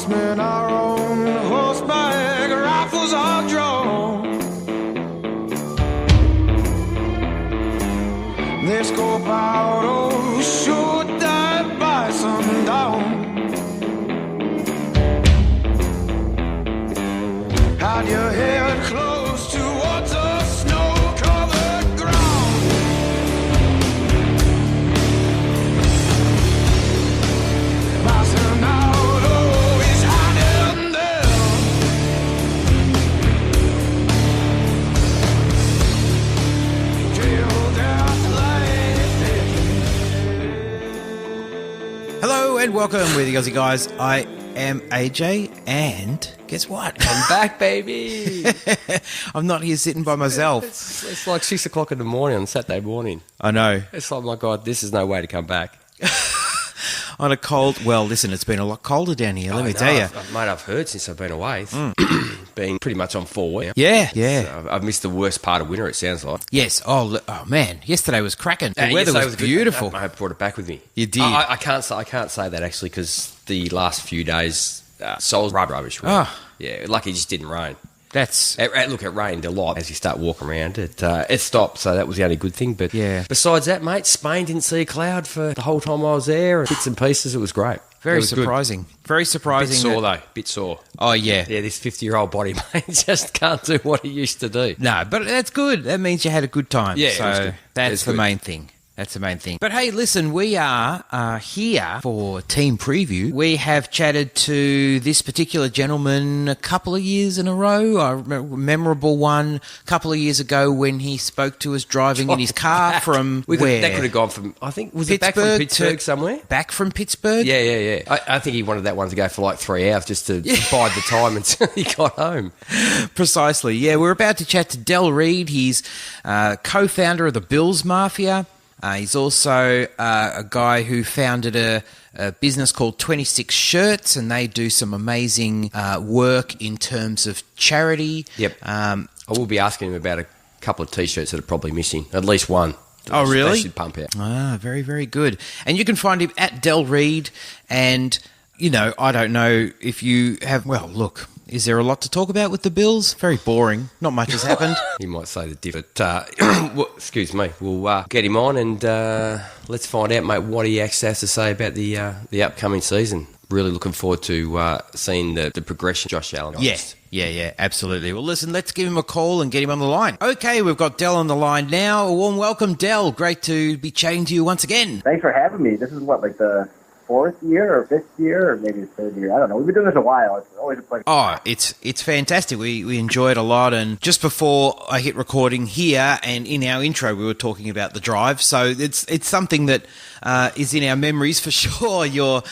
marksmen are on horseback, rifles are drawn. They scope out, oh, sure dive by sundown. Hide your head close towards a snow-covered ground. Passing out, oh, he's hiding there. Till death lays. Hello and welcome with the Aussie guys. I am AJ, and guess what? I'm back, baby. I'm not here sitting by myself. It's like 6 o'clock in the morning on Saturday morning. I know. It's like, my God, this is no way to come back. On a cold... Well, listen, it's been a lot colder down here, let me tell you. Mate, I've heard since I've been away. Been pretty much on 4 weeks. Yeah. So I've missed the worst part of winter, it sounds like. Yes. Oh, man. Yesterday was cracking. The weather was beautiful. I brought it back with me. You did? I can't say that, actually, because the last few days, soul's rubbish. Really. Oh. Yeah, lucky it just didn't rain. Look, it rained a lot as you start walking around. It stopped, so that was the only good thing. But yeah. Besides that, mate, Spain didn't see a cloud for the whole time I was there. Bits and pieces, it was great. Very surprising. Good. Very surprising. Bit sore, though. Bit sore. Oh, yeah. Yeah, this 50-year-old body, mate, just can't do what he used to do. No, but that's good. That means you had a good time. Yeah, so it was good. That's the main thing. That's the main thing. But hey, listen, we are here for Team Preview. We have chatted to this particular gentleman a couple of years in a row. I remember a memorable one a couple of years ago when he spoke to us driving in his car from where? That could have gone from, I think, was it back from Pittsburgh somewhere? Back from Pittsburgh? Yeah. I think he wanted that one to go for like 3 hours just to bide the time until he got home. Precisely. Yeah, we're about to chat to Reid. He's co-founder of the Bills Mafia. He's also a guy who founded a business called 26 Shirts, and they do some amazing work in terms of charity. Yep. I will be asking him about a couple of T-shirts that are probably missing, at least one. Oh, really? They should pump out. Very, very good. And you can find him at Reid, and, you know, I don't know if you have... Well, look... Is there a lot to talk about with the Bills? Very boring. Not much has happened. You might say the different. Excuse me. We'll get him on and let's find out, mate, what he actually has to say about the upcoming season. Really looking forward to seeing the progression of Josh Allen. Yeah, absolutely. Well, listen, let's give him a call and get him on the line. Okay, we've got Del on the line now. A warm welcome, Del. Great to be chatting to you once again. Thanks for having me. This is like the 4th year or 5th year or maybe the 3rd year. I don't know. We've been doing this a while. It's always a pleasure. Oh, it's fantastic. We enjoy it a lot. And just before I hit recording here and in our intro, we were talking about the drive. So it's something that is in our memories for sure. Your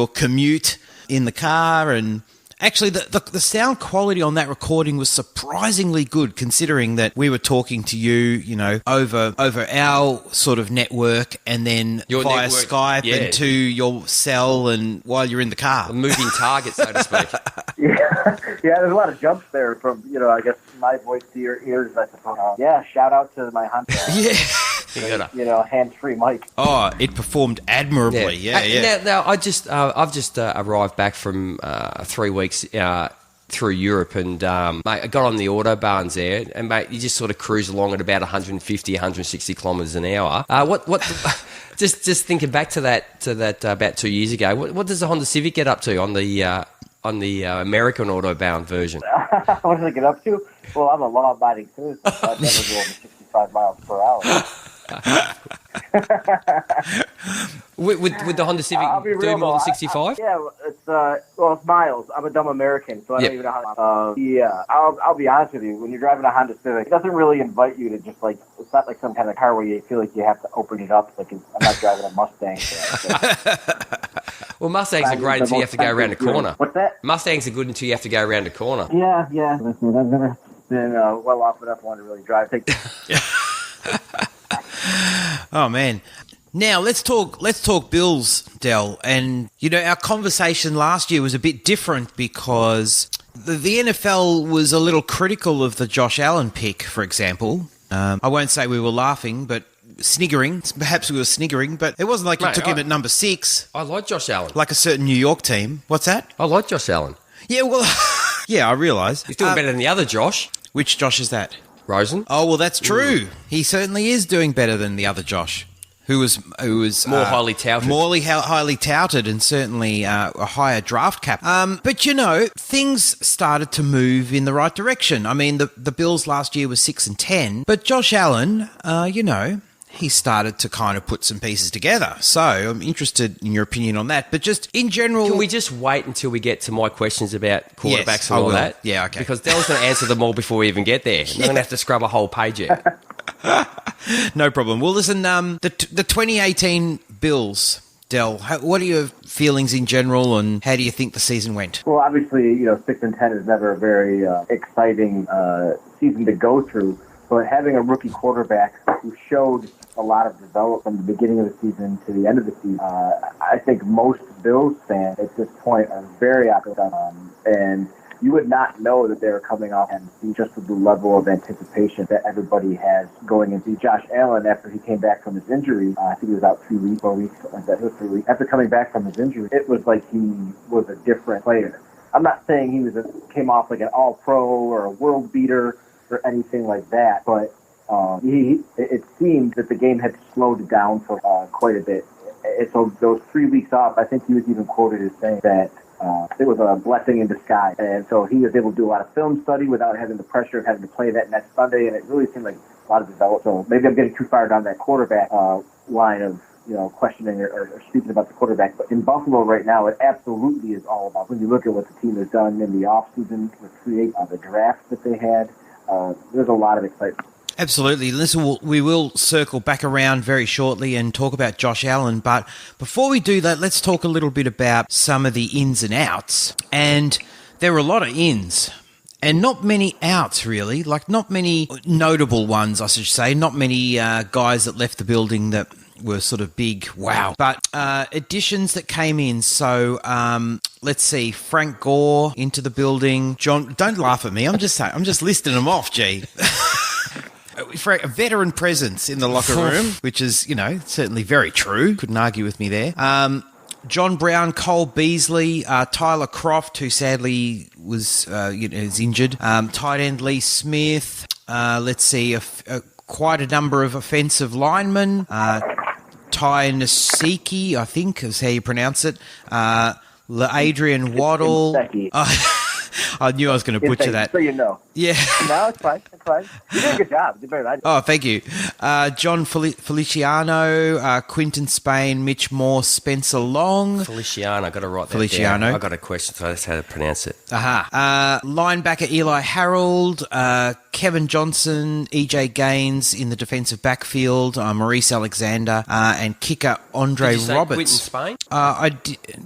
commute in the car, and actually, the sound quality on that recording was surprisingly good, considering that we were talking to you, you know, over our sort of network, and then your via network, Skype and to your cell, and while you're in the car, a moving target, so to speak. Yeah, there's a lot of jumps there from, you know, I guess my voice to your ears, I suppose. Shout out to my Hunter. Hands-free mic. Oh, it performed admirably. Yeah. Now I've just arrived back from 3 weeks through Europe, and mate, I got on the autobahns there, and mate, you just sort of cruise along at about 150, 160 kilometres an hour. Just thinking back to that about 2 years ago. What does the Honda Civic get up to on the American autobahn version? What does it get up to? Well, I'm a law-abiding citizen, so I'd never go over 65 miles per hour. Would the Honda Civic do more than 65? It's miles. I'm a dumb American, so I don't even know how. I'll be honest with you. When you're driving a Honda Civic, it doesn't really invite you to just like. It's not like some kind of car where you feel like you have to open it up. Like I'm not driving a Mustang. Well, Mustangs are great until you have to go around a corner. What's that? Mustangs are good until you have to go around a corner. Yeah. Listen, I've never been well off enough one to really drive. Oh man. Now let's talk Bills, Del. And you know, our conversation last year was a bit different because the NFL was a little critical of the Josh Allen pick, for example. I won't say we were laughing, but sniggering. Perhaps we were sniggering, but it wasn't like you took him at number 6. I like Josh Allen. Like a certain New York team. What's that? I like Josh Allen. Yeah, well, yeah, I realise. He's doing better than the other Josh. Which Josh is that? Rosen. Oh, well, that's true. He certainly is doing better than the other Josh, who was more highly touted. More highly touted and certainly a higher draft cap. But, things started to move in the right direction. I mean, the Bills last year was 6-10, but Josh Allen, he started to kind of put some pieces together. So I'm interested in your opinion on that. But just in general... Can we just wait until we get to my questions about quarterbacks and all that? Yeah, okay. Because Dell's going to answer them all before we even get there. I'm going to have to scrub a whole page out. No problem. Well, listen, the 2018 Bills, Dell, what are your feelings in general and how do you think the season went? Well, obviously, 6-10 is never a very exciting season to go through. But having a rookie quarterback who showed a lot of development from the beginning of the season to the end of the season, I think most Bills fans at this point are very optimistic. And you would not know that they were coming off and see just the level of anticipation that everybody has going into Josh Allen after he came back from his injury. I think he was out 3 weeks, 4 weeks, something like that. It was 3 weeks. After coming back from his injury, it was like he was a different player. I'm not saying he came off like an all-pro or a world beater or anything like that, but it seemed that the game had slowed down for quite a bit. And so those 3 weeks off, I think he was even quoted as saying that it was a blessing in disguise. And so he was able to do a lot of film study without having the pressure of having to play that next Sunday, and it really seemed like a lot of development. So maybe I'm getting too far down that quarterback line of questioning or speaking about the quarterback. But in Buffalo right now, it absolutely is all about when you look at what the team has done in the offseason with the draft that they had. There's a lot of excitement. Absolutely. Listen, we will circle back around very shortly and talk about Josh Allen. But before we do that, let's talk a little bit about some of the ins and outs. And there were a lot of ins and not many outs, really. Like, not many notable ones, I should say. Not many guys that left the building that were sort of big, wow. But additions that came in. So let's see, Frank Gore into the building. John, don't laugh at me. I'm just listing them off, G. A veteran presence in the locker room, which is, certainly very true. Couldn't argue with me there. John Brown, Cole Beasley, Tyler Croft, who sadly was is injured. Tight end Lee Smith. Let's see, quite a number of offensive linemen. Ty Nasiki, I think is how you pronounce it. Adrian Waddle. I knew I was going to butcher that. So you know. Yeah. No, it's fine. It's fine. You did a good job. You did better than I did. Oh, thank you. John Feliciano, Quinton Spain, Mitch Moore, Spencer Long. Feliciano, I got to write that down. I got a question, so that's how to pronounce it. Linebacker Eli Harold, Kevin Johnson, EJ Gaines in the defensive backfield, Maurice Alexander, and kicker Andre Did you say Roberts. Quinton Spain?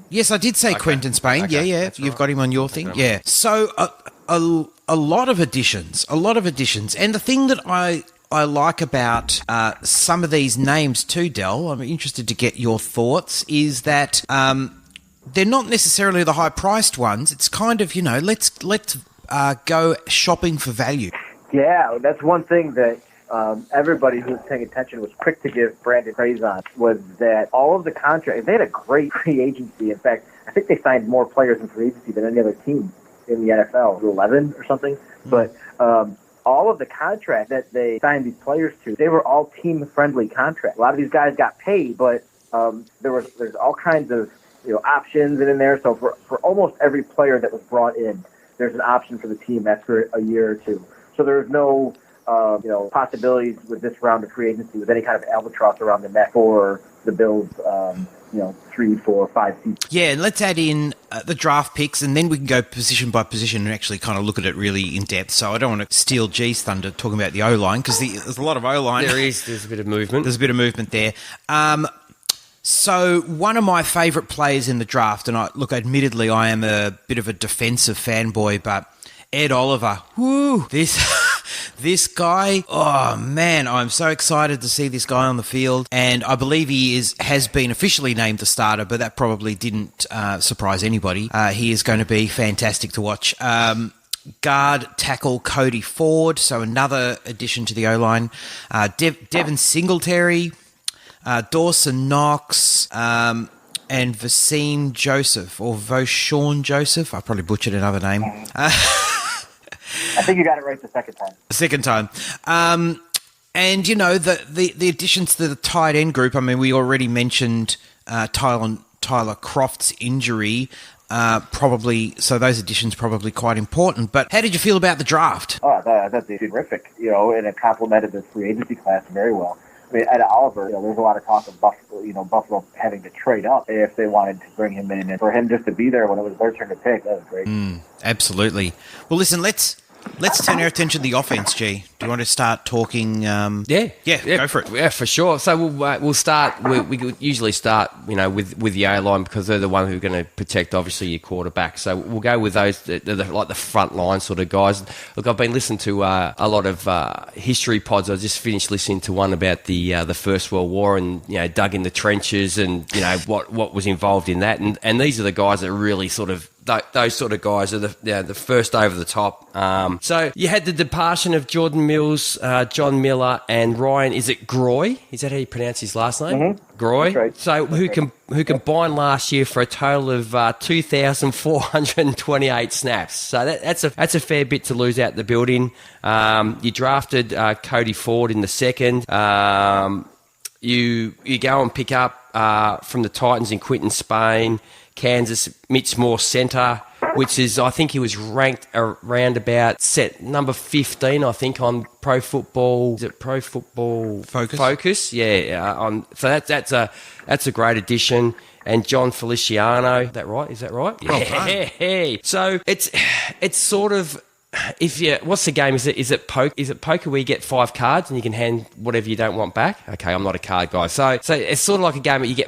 Yes, I did say Quentin Spain. Okay. Yeah. You've got him on your thing. Yeah. So a lot of additions, and the thing that I like about some of these names too, Del, I'm interested to get your thoughts, is that they're not necessarily the high-priced ones. It's kind of, let's go shopping for value. Yeah, that's one thing that everybody who was paying attention was quick to give Brandon praise on, was that all of the contracts, they had a great free agency. In fact, I think they signed more players in free agency than any other team in the NFL, 11 or something. Mm-hmm. But all of the contracts that they signed these players to, they were all team-friendly contracts. A lot of these guys got paid, but there's all kinds of options in there. So for almost every player that was brought in, there's an option for the team after a year or two. So there's no possibilities with this round of free agency with any kind of albatross around the neck for the Bills. 3, 4, 5 seasons. Yeah, and let's add in the draft picks, and then we can go position by position and actually kind of look at it really in depth. So I don't want to steal G's thunder talking about the O-line, because there's a lot of O-line. There's a bit of movement. There's a bit of movement there. So one of my favourite players in the draft, and admittedly I am a bit of a defensive fanboy, but Ed Oliver, this guy, oh man, I'm so excited to see this guy on the field, and I believe he has been officially named the starter, but that probably didn't surprise anybody. He is going to be fantastic to watch. guard tackle Cody Ford, so another addition to the O-line. Devin Singletary, Dawson Knox, and Vasine Joseph, or Voshawn Joseph. I probably butchered another name. I think you got it right the second time. And, you know, the additions to the tight end group, I mean, we already mentioned Tyler Croft's injury, probably, so those additions probably quite important. But how did you feel about the draft? Oh, I thought they did terrific, you know, and it complemented the free agency class very well. I mean, Ed Oliver, you know, there's a lot of talk of Buffalo having to trade up if they wanted to bring him in. And for him just to be there when it was their turn to pick, that was great. Absolutely. Well, listen, let's turn our attention to the offense, G. Do you want to start talking? Yeah, go for it. Yeah, for sure. So we'll start. We usually start, you know, with the O-line because they're the one who are going to protect, obviously, your quarterback. So we'll go with those, like the front line sort of guys. Look, I've been listening to a lot of history pods. I just finished listening to one about the First World War and, you know, dug in the trenches and, you know, what was involved in that. And these are the guys that really sort of, those sort of guys are the first over the top. So you had the departure of Jordan Mills, John Miller, and Ryan. Is it Groy? Is that how you pronounce his last name? Mm-hmm. Groy. That's right. So who combined last year for a total of 2,428 snaps. So that's a fair bit to lose out the building. You drafted Cody Ford in the second. You go and pick up from the Titans in Quinton Spain. Kansas, Mitch Moore center, which is, I think he was ranked around about set number 15, I think, on Pro Football. Is it Pro Football Focus? Yeah. So that's a great addition. And John Feliciano, is that right? Yeah. So it's sort of, what's the game? Is it poker where you get 5 cards and you can hand whatever you don't want back? Okay, I'm not a card guy. So it's sort of like a game where you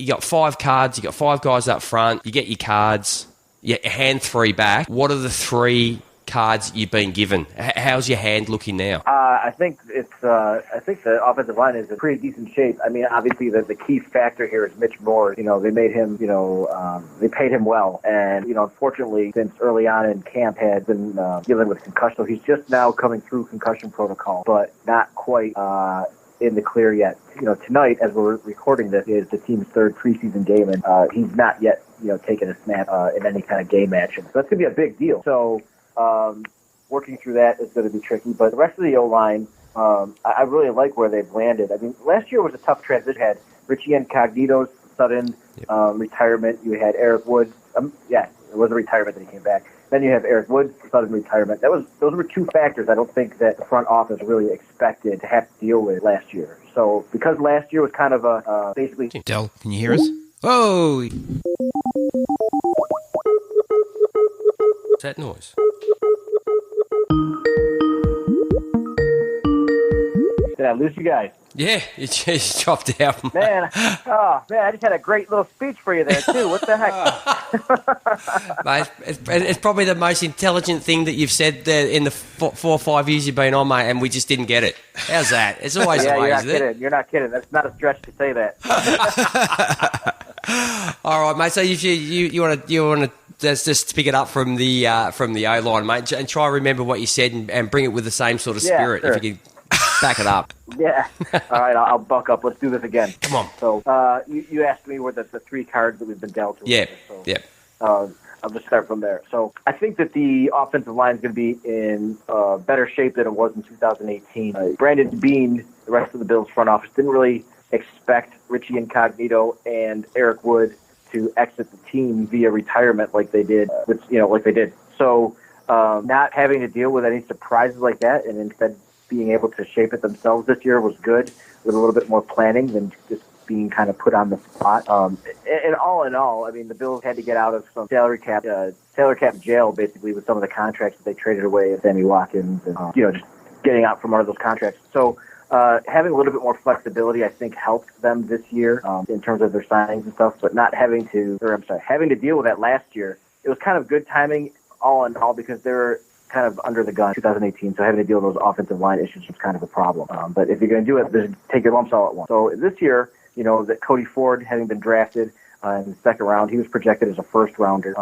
got 5 cards, you got 5 guys up front, you get your cards, you hand 3 back. What are the 3 cards you've been given? How's your hand looking now? I think the offensive line is in pretty decent shape. I mean, obviously the key factor here is Mitch Moore. You know, they made him, they paid him well. And, you know, unfortunately, since early on in camp had been dealing with concussion, so he's just now coming through concussion protocol, but not quite in the clear yet. You know, tonight, as we're recording this, is the team's 3rd preseason game, and he's not yet, taken a snap in any kind of game action. So that's going to be a big deal. So working through that is going to be tricky. But the rest of the O-line, I really like where they've landed. I mean, last year was a tough transition. You had Richie Incognito's sudden retirement. You had Eric Woods. It was a retirement that he came back. Then you have Eric Woods' sudden retirement. Those were 2 factors I don't think that the front office really expected to have to deal with last year. So because last year was kind of a basically... Del, can you hear us? Whoa! What's that noise? Did I lose you guys? Yeah, you just dropped out. Man, I just had a great little speech for you there, too. What the heck? Mate, it's probably the most intelligent thing that you've said there in the 4 or 5 years you've been on, mate, and we just didn't get it. How's that? It's always the way, isn't it? You're not kidding. That's not a stretch to say that. All right, mate. So you want to just pick it up from the O-line, mate, and try to remember what you said and bring it with the same sort of spirit. Sure. If you could back it up. Yeah. All right, I'll buck up. Let's do this again. Come on. So you asked me what the 3 cards that we've been dealt with. Yeah. So, yeah. I'll just start from there. So I think that the offensive line is going to be in better shape than it was in 2018. Brandon Beane, the rest of the Bills front office, didn't really expect Richie Incognito and Eric Wood to exit the team via retirement like they did. So not having to deal with any surprises like that, and instead being able to shape it themselves this year was good, with a little bit more planning than just being kind of put on the spot. And all in all, I mean, the Bills had to get out of some salary cap jail, basically, with some of the contracts that they traded away with Sammy Watkins and, just getting out from under those contracts. So having a little bit more flexibility, I think, helped them this year in terms of their signings and stuff, but having to deal with that last year. It was kind of good timing, all in all, because they're kind of under the gun 2018, so having to deal with those offensive line issues was kind of a problem. But if you're going to do it, just take your lumps all at once. So this year, that Cody Ford having been drafted, in the second round. He was projected as a first-rounder.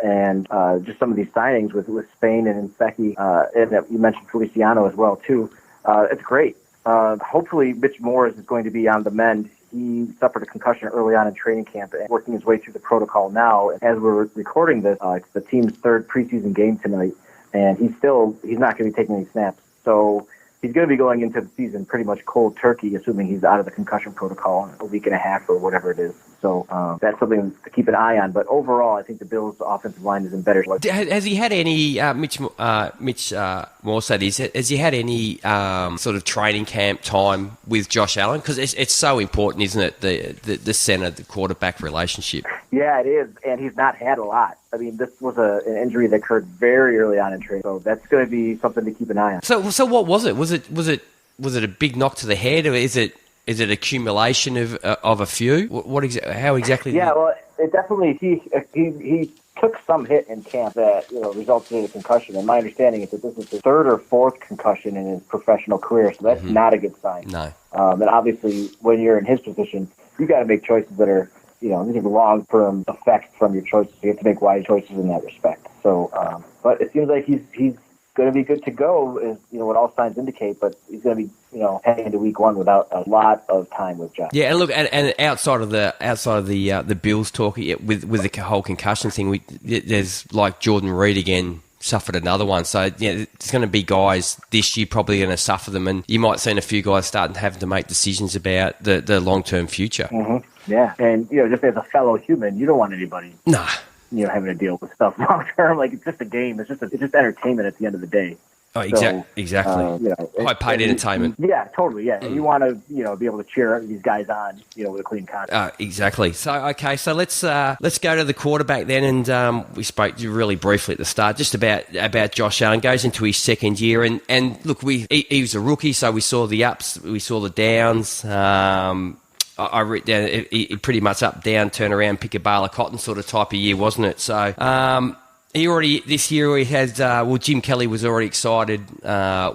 And just some of these signings with Spain and Inseki, and you mentioned Feliciano as well, too. It's great. Hopefully, Mitch Morris is going to be on the mend. He suffered a concussion early on in training camp and working his way through the protocol now. As we're recording this, it's the team's third preseason game tonight, and he's not going to be taking any snaps. So he's going to be going into the season pretty much cold turkey, assuming he's out of the concussion protocol in a week and a half or whatever it is. So that's something to keep an eye on. But overall, I think the Bills' offensive line is in better shape. Has he had any, Mitch Moore said, has he had any sort of training camp time with Josh Allen? Because it's so important, isn't it, the center, the quarterback relationship? Yeah, it is, and he's not had a lot. I mean, this was an injury that occurred very early on in training, so that's going to be something to keep an eye on. So what was it? Was it a big knock to the head, or is it accumulation of a few? How exactly? Yeah, well, it definitely he took some hit in camp that resulted in a concussion. And my understanding is that this is his third or fourth concussion in his professional career, so that's not a good sign. No. And obviously, when you're in his position, you got to make choices that are these are long-term effects from your choices. You have to make wise choices in that respect. So, but it seems like he's going to be good to go, is what all signs indicate. But he's going to be heading into week one without a lot of time with Josh. Yeah, and look, and outside of the Bills talk with the whole concussion thing, there's like Jordan Reid again. Suffered another one. So, there's going to be guys this year probably going to suffer them, and you might see a few guys starting having to make decisions about the long-term future. Mm-hmm. Yeah, and, just as a fellow human, you don't want anybody having to deal with stuff long-term. Like, it's just a game. It's just entertainment at the end of the day. Oh, exactly. High-paid entertainment. Yeah, totally. Yeah, and you want to be able to cheer these guys on, with a clean contract. Exactly. So let's go to the quarterback then, and we spoke really briefly at the start just about Josh Allen. Goes into his second year, and look, he was a rookie, so we saw the ups, we saw the downs. I wrote down he pretty much up, down, turn around, pick a bale of cotton sort of type of year, wasn't it? So. This year he had Jim Kelly was already excited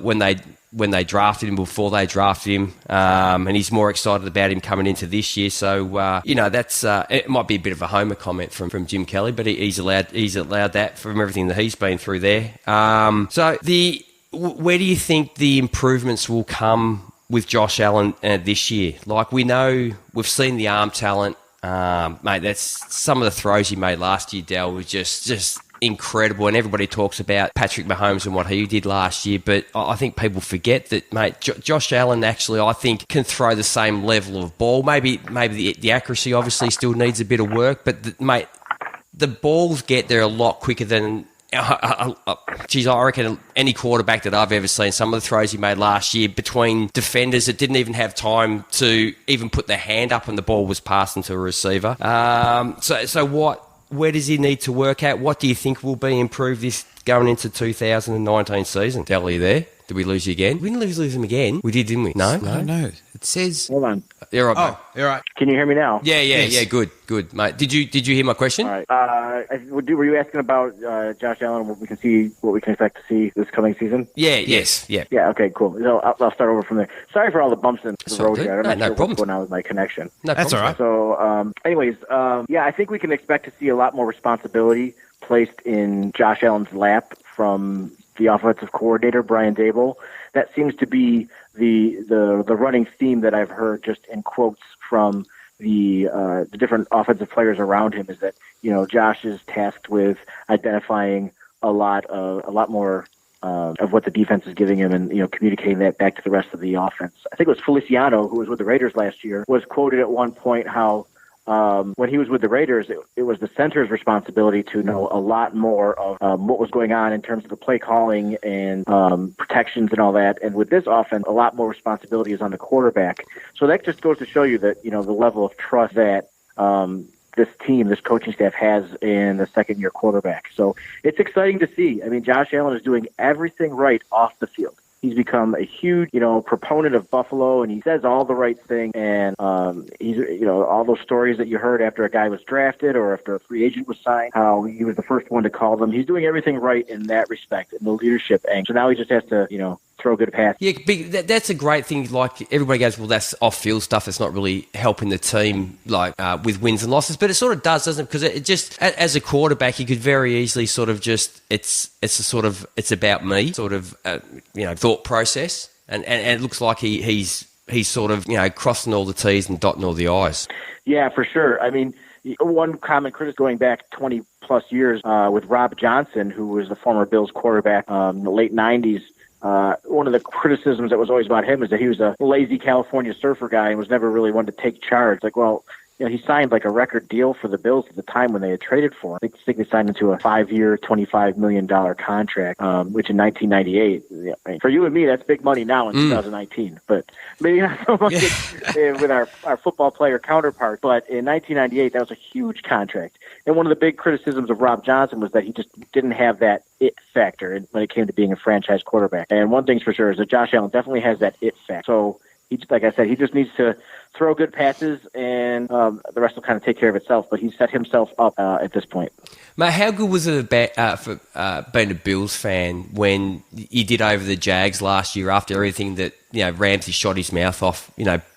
when they drafted him, before they drafted him, and he's more excited about him coming into this year. So that's it might be a bit of a homer comment from Jim Kelly, but he's allowed that from everything that he's been through there. So where do you think the improvements will come with Josh Allen this year? Like, we know we've seen the arm talent, mate. That's some of the throws he made last year. Dell was just incredible, and everybody talks about Patrick Mahomes and what he did last year, but I think people forget that, mate, Josh Allen actually, I think, can throw the same level of ball. Maybe the accuracy obviously still needs a bit of work, but mate, the balls get there a lot quicker than geez, I reckon any quarterback that I've ever seen. Some of the throws he made last year between defenders that didn't even have time to even put their hand up and the ball was passed into a receiver. Where does he need to work at? What do you think will be improved this going into 2019 season? Del, are you there? Did we lose you again? We didn't lose him again. We did, didn't we? No. It says. Hold on. You're right. Oh, you're right. Can you hear me now? Yeah. Good, mate. Did you hear my question? All right. Were you asking about Josh Allen? What we can expect to see this coming season? Yeah. Yes. Yeah. Yeah. Okay. Cool. So I'll start over from there. Sorry for all the bumps in the road here. I'm not sure problem. what's going on with my connection. That's all right. So, I think we can expect to see a lot more responsibility placed in Josh Allen's lap from the offensive coordinator, Brian Dable. That seems to be the running theme that I've heard, just in quotes from the different offensive players around him, is that Josh is tasked with identifying a lot more of what the defense is giving him, and communicating that back to the rest of the offense. I think it was Feliciano, who was with the Raiders last year, was quoted at one point how when he was with the Raiders, it was the center's responsibility to know a lot more of what was going on in terms of the play calling and protections and all that. And with this offense, a lot more responsibility is on the quarterback. So that just goes to show you that, the level of trust that this coaching staff has in the second-year quarterback. So it's exciting to see. I mean, Josh Allen is doing everything right off the field. He's become a huge, proponent of Buffalo, and he says all the right things. And he's, all those stories that you heard after a guy was drafted or after a free agent was signed, how he was the first one to call them. He's doing everything right in that respect, in the leadership angle. So now he just has to, throw good passes. Yeah, that's a great thing. Like, everybody goes, well, that's off-field stuff. It's not really helping the team, like, with wins and losses. But it sort of does, doesn't it? Because it just, as a quarterback, you could very easily sort of just, it's about me sort of, thought process. And it looks like he's sort of, crossing all the T's and dotting all the I's. Yeah, for sure. I mean, one common criticism going back 20-plus years with Rob Johnson, who was the former Bills quarterback in the late 90s, one of the criticisms that was always about him is that he was a lazy California surfer guy and was never really one to take charge. Like, well, he signed like a record deal for the Bills at the time when they had traded for him. I think they signed into a 5-year, $25 million contract, which in 1998, for you and me, that's big money now in 2019, but maybe not so much with our football player counterpart. But in 1998, that was a huge contract. And one of the big criticisms of Rob Johnson was that he just didn't have that it factor when it came to being a franchise quarterback. And one thing's for sure is that Josh Allen definitely has that it factor. So, like I said, he just needs to throw good passes, and the rest will kind of take care of itself. But he's set himself up at this point. Mate, how good was it for being a Bills fan when you did over the Jags last year after everything that Ramsey shot his mouth off?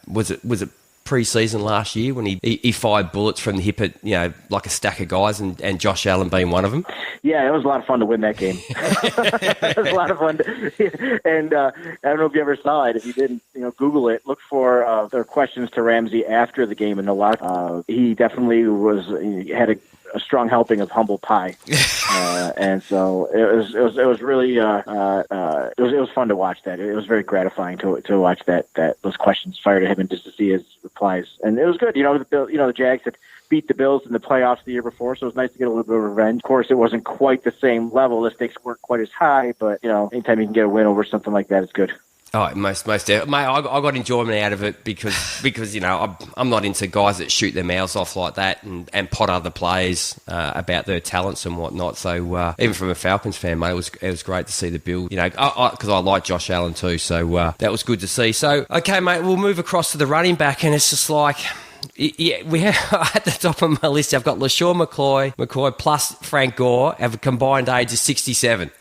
Was it pre-season last year when he fired bullets from the hip at like a stack of guys, and Josh Allen being one of them? Yeah, it was a lot of fun to win that game. It was a lot of fun, and I don't know if you ever saw it. If you didn't, Google it. Look for their questions to Ramsey after the game in the locker. He definitely had a strong helping of humble pie, and so it was really it was fun to watch that. It was very gratifying to watch those questions fired at him and just to see his replies, and it was good. The Jags had beat the Bills in the playoffs the year before, so it was nice to get a little bit of revenge. Of course, it wasn't quite the same level. The stakes weren't quite as high, but anytime you can get a win over something like that, it's good. Oh, most definitely. Mate, I got enjoyment out of it because I'm not into guys that shoot their mouths off like that and pot other players about their talents and whatnot. So even from a Falcons fan, mate, it was great to see the Bills. Because I like Josh Allen too, so that was good to see. So okay, mate, we'll move across to the running back, and it's just like. Yeah, we have at the top of my list. I've got LaShawn McCoy plus Frank Gore have a combined age of 67.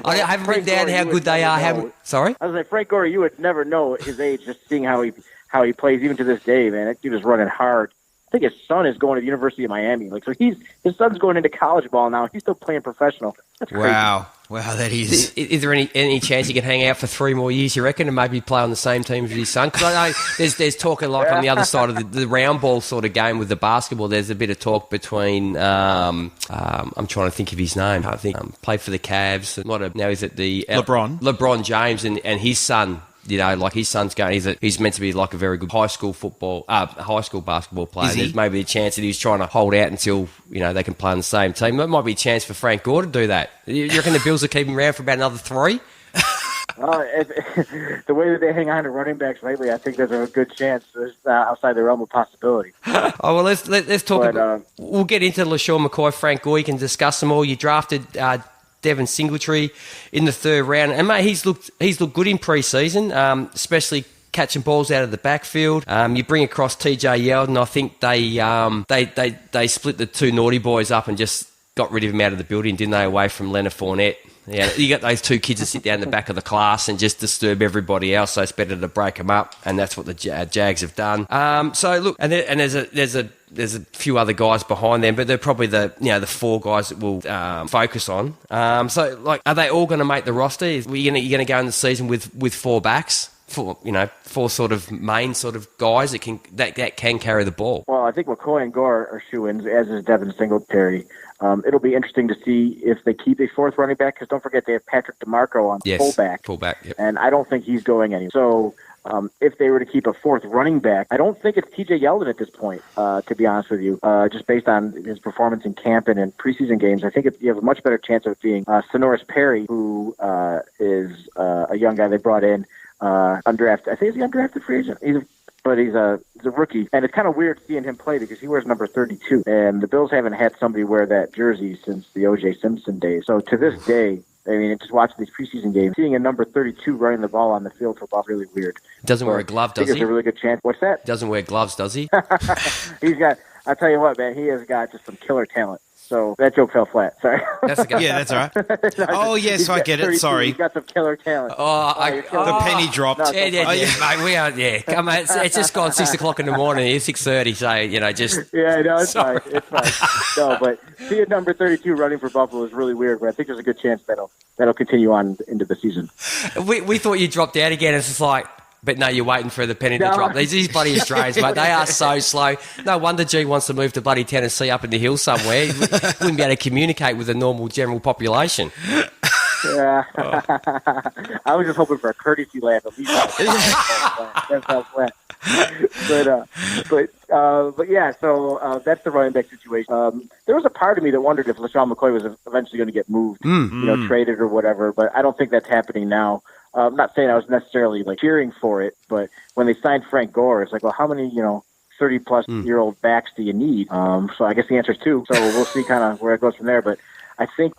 I haven't written down how good they are. Sorry? I was like, Frank Gore, you would never know his age just seeing how he plays even to this day, man. That dude is running hard. I think his son is going to the University of Miami. His son's going into college ball now. He's still playing professional. That's crazy. Wow, that is. Is there any chance he can hang out for 3 more years, you reckon, and maybe play on the same team as his son? Because I know there's talk on the other side of the round ball sort of game with the basketball. There's a bit of talk between I'm trying to think of his name. I think played for the Cavs. Now is it the LeBron James and his son. Like his son's going. He's meant to be like a very good high school basketball player. There's maybe a chance that he's trying to hold out until they can play on the same team. There might be a chance for Frank Gore to do that. You reckon the Bills will keep him around for about another 3? The way that they hang on to running backs lately, I think there's a good chance it's outside the realm of possibility. Oh well, let's talk. We'll get into LaShawn McCoy, Frank Gore. You can discuss them all. You drafted. Devin Singletary in the 3rd round, and mate, he's looked good in pre-season, especially catching balls out of the backfield. You bring across TJ Yeldon. I think they split the 2 naughty boys up and just got rid of him out of the building, didn't they? Away from Leonard Fournette. Yeah, you got those 2 kids that sit down in the back of the class and just disturb everybody else. So it's better to break them up, and that's what the Jags have done. So look, and there's a few other guys behind them, but they're probably the 4 guys that we'll focus on. So like, are they all going to make the roster? Are you going to go in the season with 4 backs? 4 sort of main sort of guys that can carry the ball. Well, I think McCoy and Gore are shoo-ins, as is Devin Singletary. It'll be interesting to see if they keep a 4th running back, because don't forget they have Patrick DeMarco on fullback. Yep. And I don't think he's going anywhere. So if they were to keep a 4th running back, I don't think it's TJ Yeldon at this point, to be honest with you. Just based on his performance in camp and in preseason games, I think you have a much better chance of it being Sonoris Perry, who is a young guy they brought in undrafted. I think he's the undrafted free agent. He's a rookie, and it's kind of weird seeing him play because he wears number 32, and the Bills haven't had somebody wear that jersey since the O.J. Simpson days. So to this day, I mean, just watching these preseason games, seeing a number 32 running the ball on the field for ball is really weird. Doesn't wear a glove, does he? There's a really good chance. What's that? Doesn't wear gloves, does he? I'll tell you what, man, he has got just some killer talent. So that joke fell flat. Sorry. That's okay. Yeah, that's all right. Oh, yes, I get it. Sorry. He's got some killer talent. The penny dropped. Yeah, mate. We are. Yeah, come on. It's just gone 6 o'clock in the morning. It's 6:30. So just. Yeah, no, it's fine. It's fine. No, but seeing number 32 running for Buffalo is really weird. But I think there's a good chance that'll continue on into the season. We thought you dropped out again. It's just like. But no, you're waiting for the penny to drop. These bloody Australians, mate, they are so slow. No wonder G wants to move to bloody Tennessee up in the hills somewhere. He wouldn't be able to communicate with the normal general population. Yeah. I was just hoping for a courtesy laugh at least. That fell flat. But yeah, so that's the running back situation. There was a part of me that wondered if LaShawn McCoy was eventually going to get moved, traded or whatever, but I don't think that's happening now. I'm not saying I was necessarily cheering for it, but when they signed Frank Gore, it's like, well, how many 30-plus-year-old backs do you need? So I guess the answer is 2. So we'll see kind of where it goes from there. But I think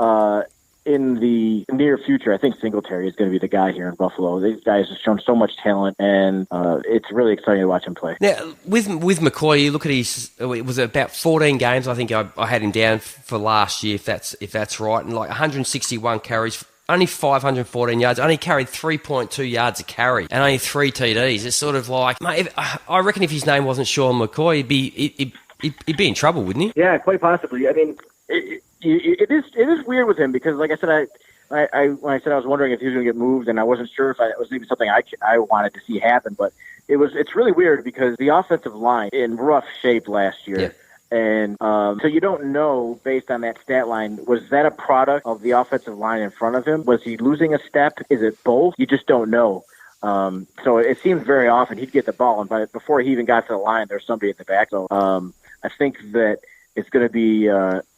in the near future, I think Singletary is going to be the guy here in Buffalo. These guys have shown so much talent, and it's really exciting to watch him play. Now, with McCoy, you look at it was about 14 games. I think I had him down for last year, if that's right, and 161 carries. Only 514 yards, only carried 3.2 yards a carry, and only 3 TDs. It's sort of like, mate, I reckon if his name wasn't Sean McCoy, he'd be in trouble, wouldn't he? Yeah, quite possibly. I mean, it is weird with him because, like I said, when I said I was wondering if he was going to get moved, and I wasn't sure if it was even something I wanted to see happen, but it's really weird because the offensive line in rough shape last year. Yeah. And so you don't know, based on that stat line, was that a product of the offensive line in front of him? Was he losing a step? Is it both? You just don't know. So it seems very often he'd get the ball, and before he even got to the line, there's somebody at the back. So I think that it's going to be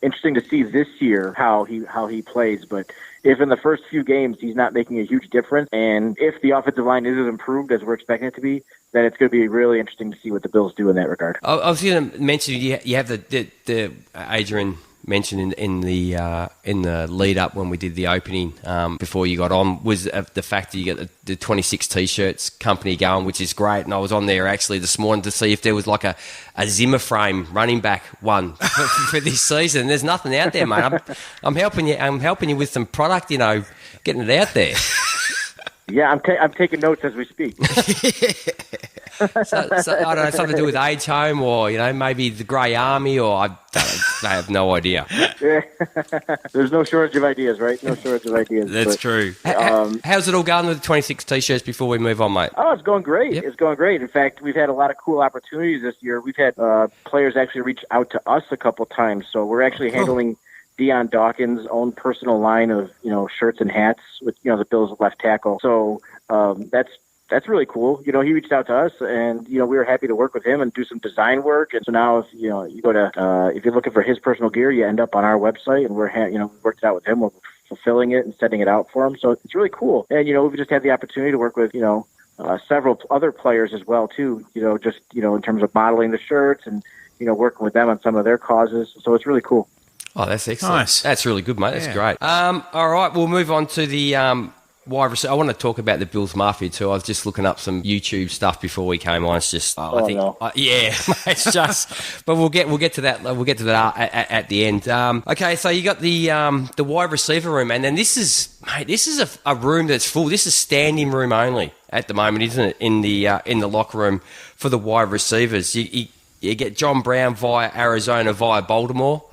interesting to see this year how he plays. But if in the first few games he's not making a huge difference, and if the offensive line is as improved as we're expecting it to be, then it's going to be really interesting to see what the Bills do in that regard. I was going to mention you have the Adrian mentioned in the lead up when we did the opening before you got on was the fact that you get the 26 T-shirts company going, which is great. And I was on there actually this morning to see if there was a Zimmer frame running back one for this season. There's nothing out there, mate. I'm helping you. I'm helping you with some product. Getting it out there. Yeah, I'm taking notes as we speak. So I don't know, something to do with Age Home or, maybe the Grey Army or I have no idea. Yeah. There's no shortage of ideas, right? No shortage of ideas. That's true. How's it all going with the 26 T-shirts before we move on, mate? Oh, it's going great. Yep. It's going great. In fact, we've had a lot of cool opportunities this year. We've had players actually reach out to us a couple times, so we're actually handling Deion Dawkins' own personal line of shirts and hats with the Bills' left tackle. So that's really cool. He reached out to us, and we were happy to work with him and do some design work. And so now, if you go to if you're looking for his personal gear, you end up on our website, and we worked it out with him. We're fulfilling it and setting it out for him. So it's really cool. And we've just had the opportunity to work with several other players as well too. Just in terms of modeling the shirts and working with them on some of their causes. So it's really cool. Oh, that's excellent. Nice. That's really good, mate. That's great. All right, we'll move on to the wide receiver. I want to talk about the Bills Mafia too. I was just looking up some YouTube stuff before we came on. It's just, it's just. But we'll get to that. We'll get to that at the end. Okay, so you got the wide receiver room, and then this is a room that's full. This is standing room only at the moment, isn't it? In the locker room for the wide receivers. You get John Brown via Arizona, via Baltimore.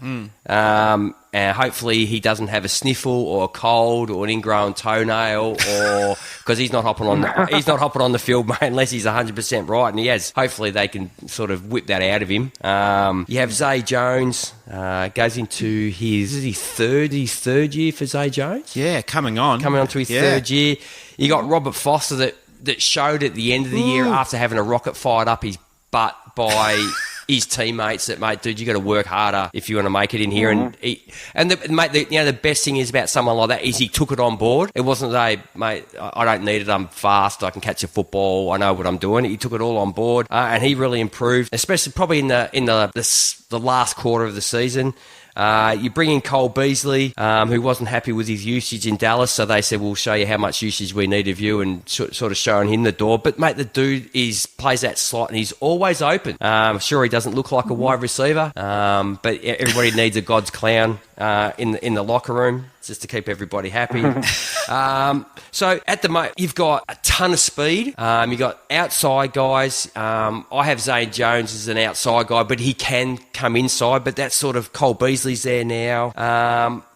And hopefully he doesn't have a sniffle or a cold or an ingrown toenail, or because he's not hopping on the field, mate, unless he's 100% right. And he has. Hopefully they can sort of whip that out of him. You have Zay Jones goes into his third year for Zay Jones. Yeah, coming on to his third year. You got Robert Foster that showed at the end of the year after having a rocket fired up his butt by his teammates that, mate, dude, you got to work harder if you want to make it in here. And the best thing is about someone like that is he took it on board. It wasn't mate, I don't need it. I'm fast. I can catch a football. I know what I'm doing. He took it all on board, and he really improved, especially probably in the last quarter of the season. You bring in Cole Beasley, who wasn't happy with his usage in Dallas, so they said, we'll show you how much usage we need of you, and sort of showing him the door. But, mate, the dude plays that slot, and he's always open. Sure, he doesn't look like a wide receiver, but everybody needs a God's clown in the locker room just to keep everybody happy. So at the moment, you've got a ton of speed. You've got outside guys. I have Zane Jones as an outside guy, but he can come inside. But that's sort of Cole Beasley's there now.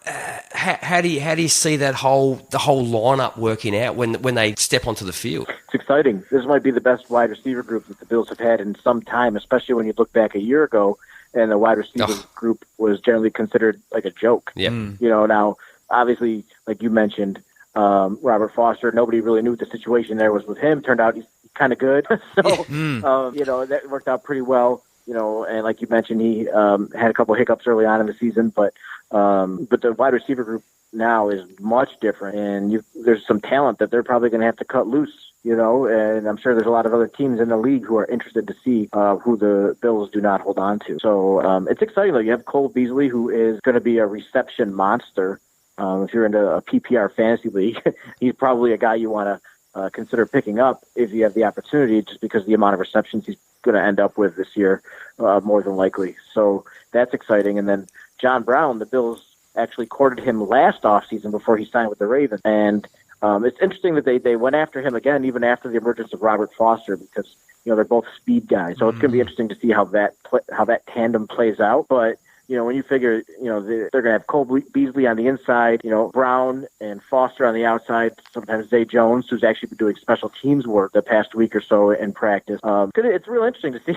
How do you see the whole lineup working out when they step onto the field? It's exciting. This might be the best wide receiver group that the Bills have had in some time, especially when you look back a year ago and the wide receiver group was generally considered like a joke. Yeah. Now, obviously, like you mentioned, Robert Foster, nobody really knew what the situation there was with him. Turned out he's kind of good. So, that worked out pretty well. And like you mentioned, he had a couple hiccups early on in the season, but the wide receiver group now is much different, and there's some talent that they're probably going to have to cut loose. And I'm sure there's a lot of other teams in the league who are interested to see who the Bills do not hold on to. So it's exciting, though. You have Cole Beasley, who is going to be a reception monster. If you're into a PPR fantasy league, he's probably a guy you want to consider picking up if you have the opportunity, just because of the amount of receptions he's going to end up with this year, more than likely. So that's exciting. And then John Brown, the Bills actually courted him last offseason before he signed with the Ravens. And it's interesting that they went after him again, even after the emergence of Robert Foster, because they're both speed guys. So it's going to be interesting to see how that tandem plays out. But when you figure they're going to have Cole Beasley on the inside, Brown and Foster on the outside, sometimes Zay Jones, who's actually been doing special teams work the past week or so in practice. It's real interesting to see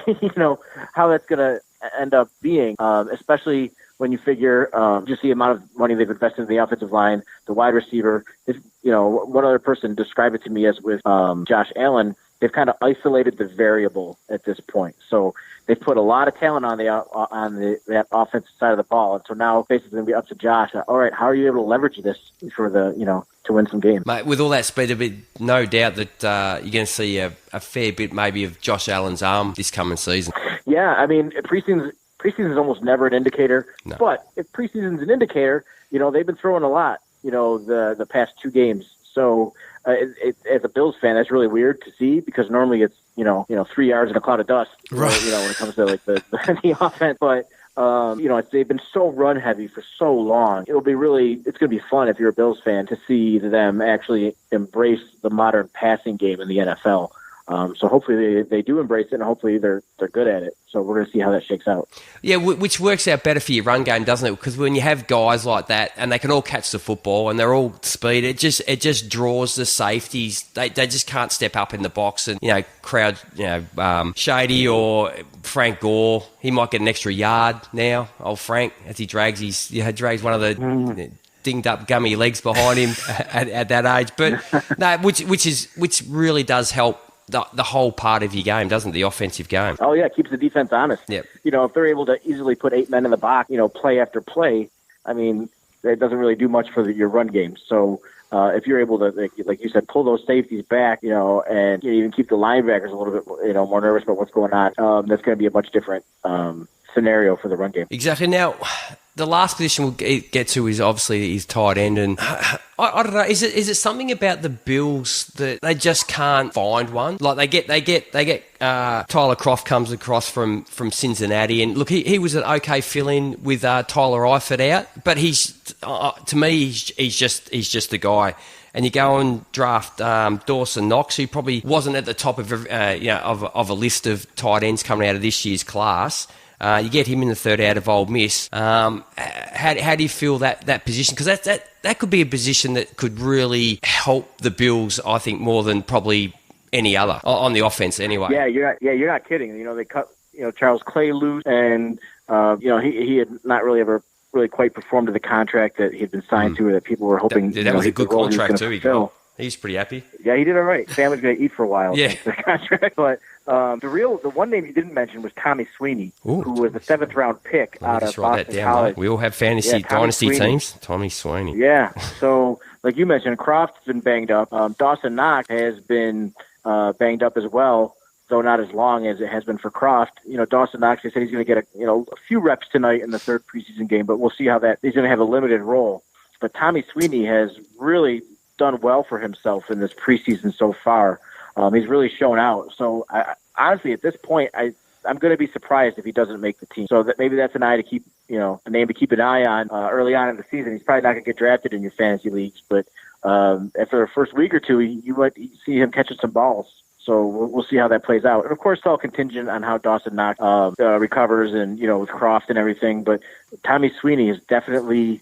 how that's going to end up being, especially when you figure just the amount of money they've invested in the offensive line, the wide receiver. One other person described it to me as with Josh Allen, they've kind of isolated the variable at this point. So they've put a lot of talent on that offensive side of the ball, and so now basically going to be up to Josh. All right, how are you able to leverage this for to win some games? Mate, with all that speed, there'll be no doubt that you're going to see a fair bit maybe of Josh Allen's arm this coming season. Yeah, I mean preseason is almost never an indicator, but if preseason's an indicator, they've been throwing a lot, the past two games. So as a Bills fan, that's really weird to see, because normally it's 3 yards in a cloud of dust, right? When it comes to like the offense. But they've been so run heavy for so long. It's going to be fun if you're a Bills fan to see them actually embrace the modern passing game in the NFL. So hopefully they do embrace it, and hopefully they're good at it. So we're going to see how that shakes out. Yeah, which works out better for your run game, doesn't it? Because when you have guys like that and they can all catch the football and they're all speed, it just draws the safeties. They just can't step up in the box and crowd Shady or Frank Gore. He might get an extra yard now. Old Frank, as he drags one of the dinged up gummy legs behind him at that age. But no, which really does help the whole part of your game, doesn't it? The offensive game. Oh, yeah, it keeps the defense honest. Yep. If they're able to easily put 8 men in the box, play after play, I mean, it doesn't really do much for your run game. So if you're able to, like you said, pull those safeties back, and even keep the linebackers a little bit, more nervous about what's going on, that's going to be a much different scenario for the run game. Exactly. Now, the last position we'll get to is obviously his tight end, and I don't know. Is it something about the Bills that they just can't find one? Like they get Tyler Croft comes across from Cincinnati, and look, he was an okay fill-in with Tyler Eifert out, but he's to me he's just the guy. And you go and draft Dawson Knox, who probably wasn't at the top of a list of tight ends coming out of this year's class. You get him in the third out of Ole Miss. How do you feel that position? Because that could be a position that could really help the Bills, I think, more than probably any other on the offense. Anyway. Yeah, you're not kidding. They cut Charles Clay loose, and he had not really ever really quite performed to the contract that he had been signed to, or that people were hoping. That was a good contract too. He got. He's pretty happy. Yeah, he did all right. Family's going to eat for a while. Yeah. The contract, but the one name you didn't mention was Tommy Sweeney, who was a 7th round pick out of Boston College. Mate. We all have fantasy dynasty teams. Tommy Sweeney. Yeah. So, like you mentioned, Croft's been banged up. Dawson Knox has been banged up as well. though not as long as it has been for Croft. Dawson Knox, they said he's going to get a few reps tonight in the third preseason game, but we'll see how that he's going to have a limited role. But Tommy Sweeney has really done well for himself in this preseason so far. He's really shown out. So honestly, at this point, I'm going to be surprised if he doesn't make the team. So that maybe that's an eye to keep, a name to keep an eye on early on in the season. He's probably not going to get drafted in your fantasy leagues, but after the first week or two, you might see him catching some balls. So we'll see how that plays out. And of course, it's all contingent on how Dawson Knox recovers and, with Croft and everything. But Tommy Sweeney has definitely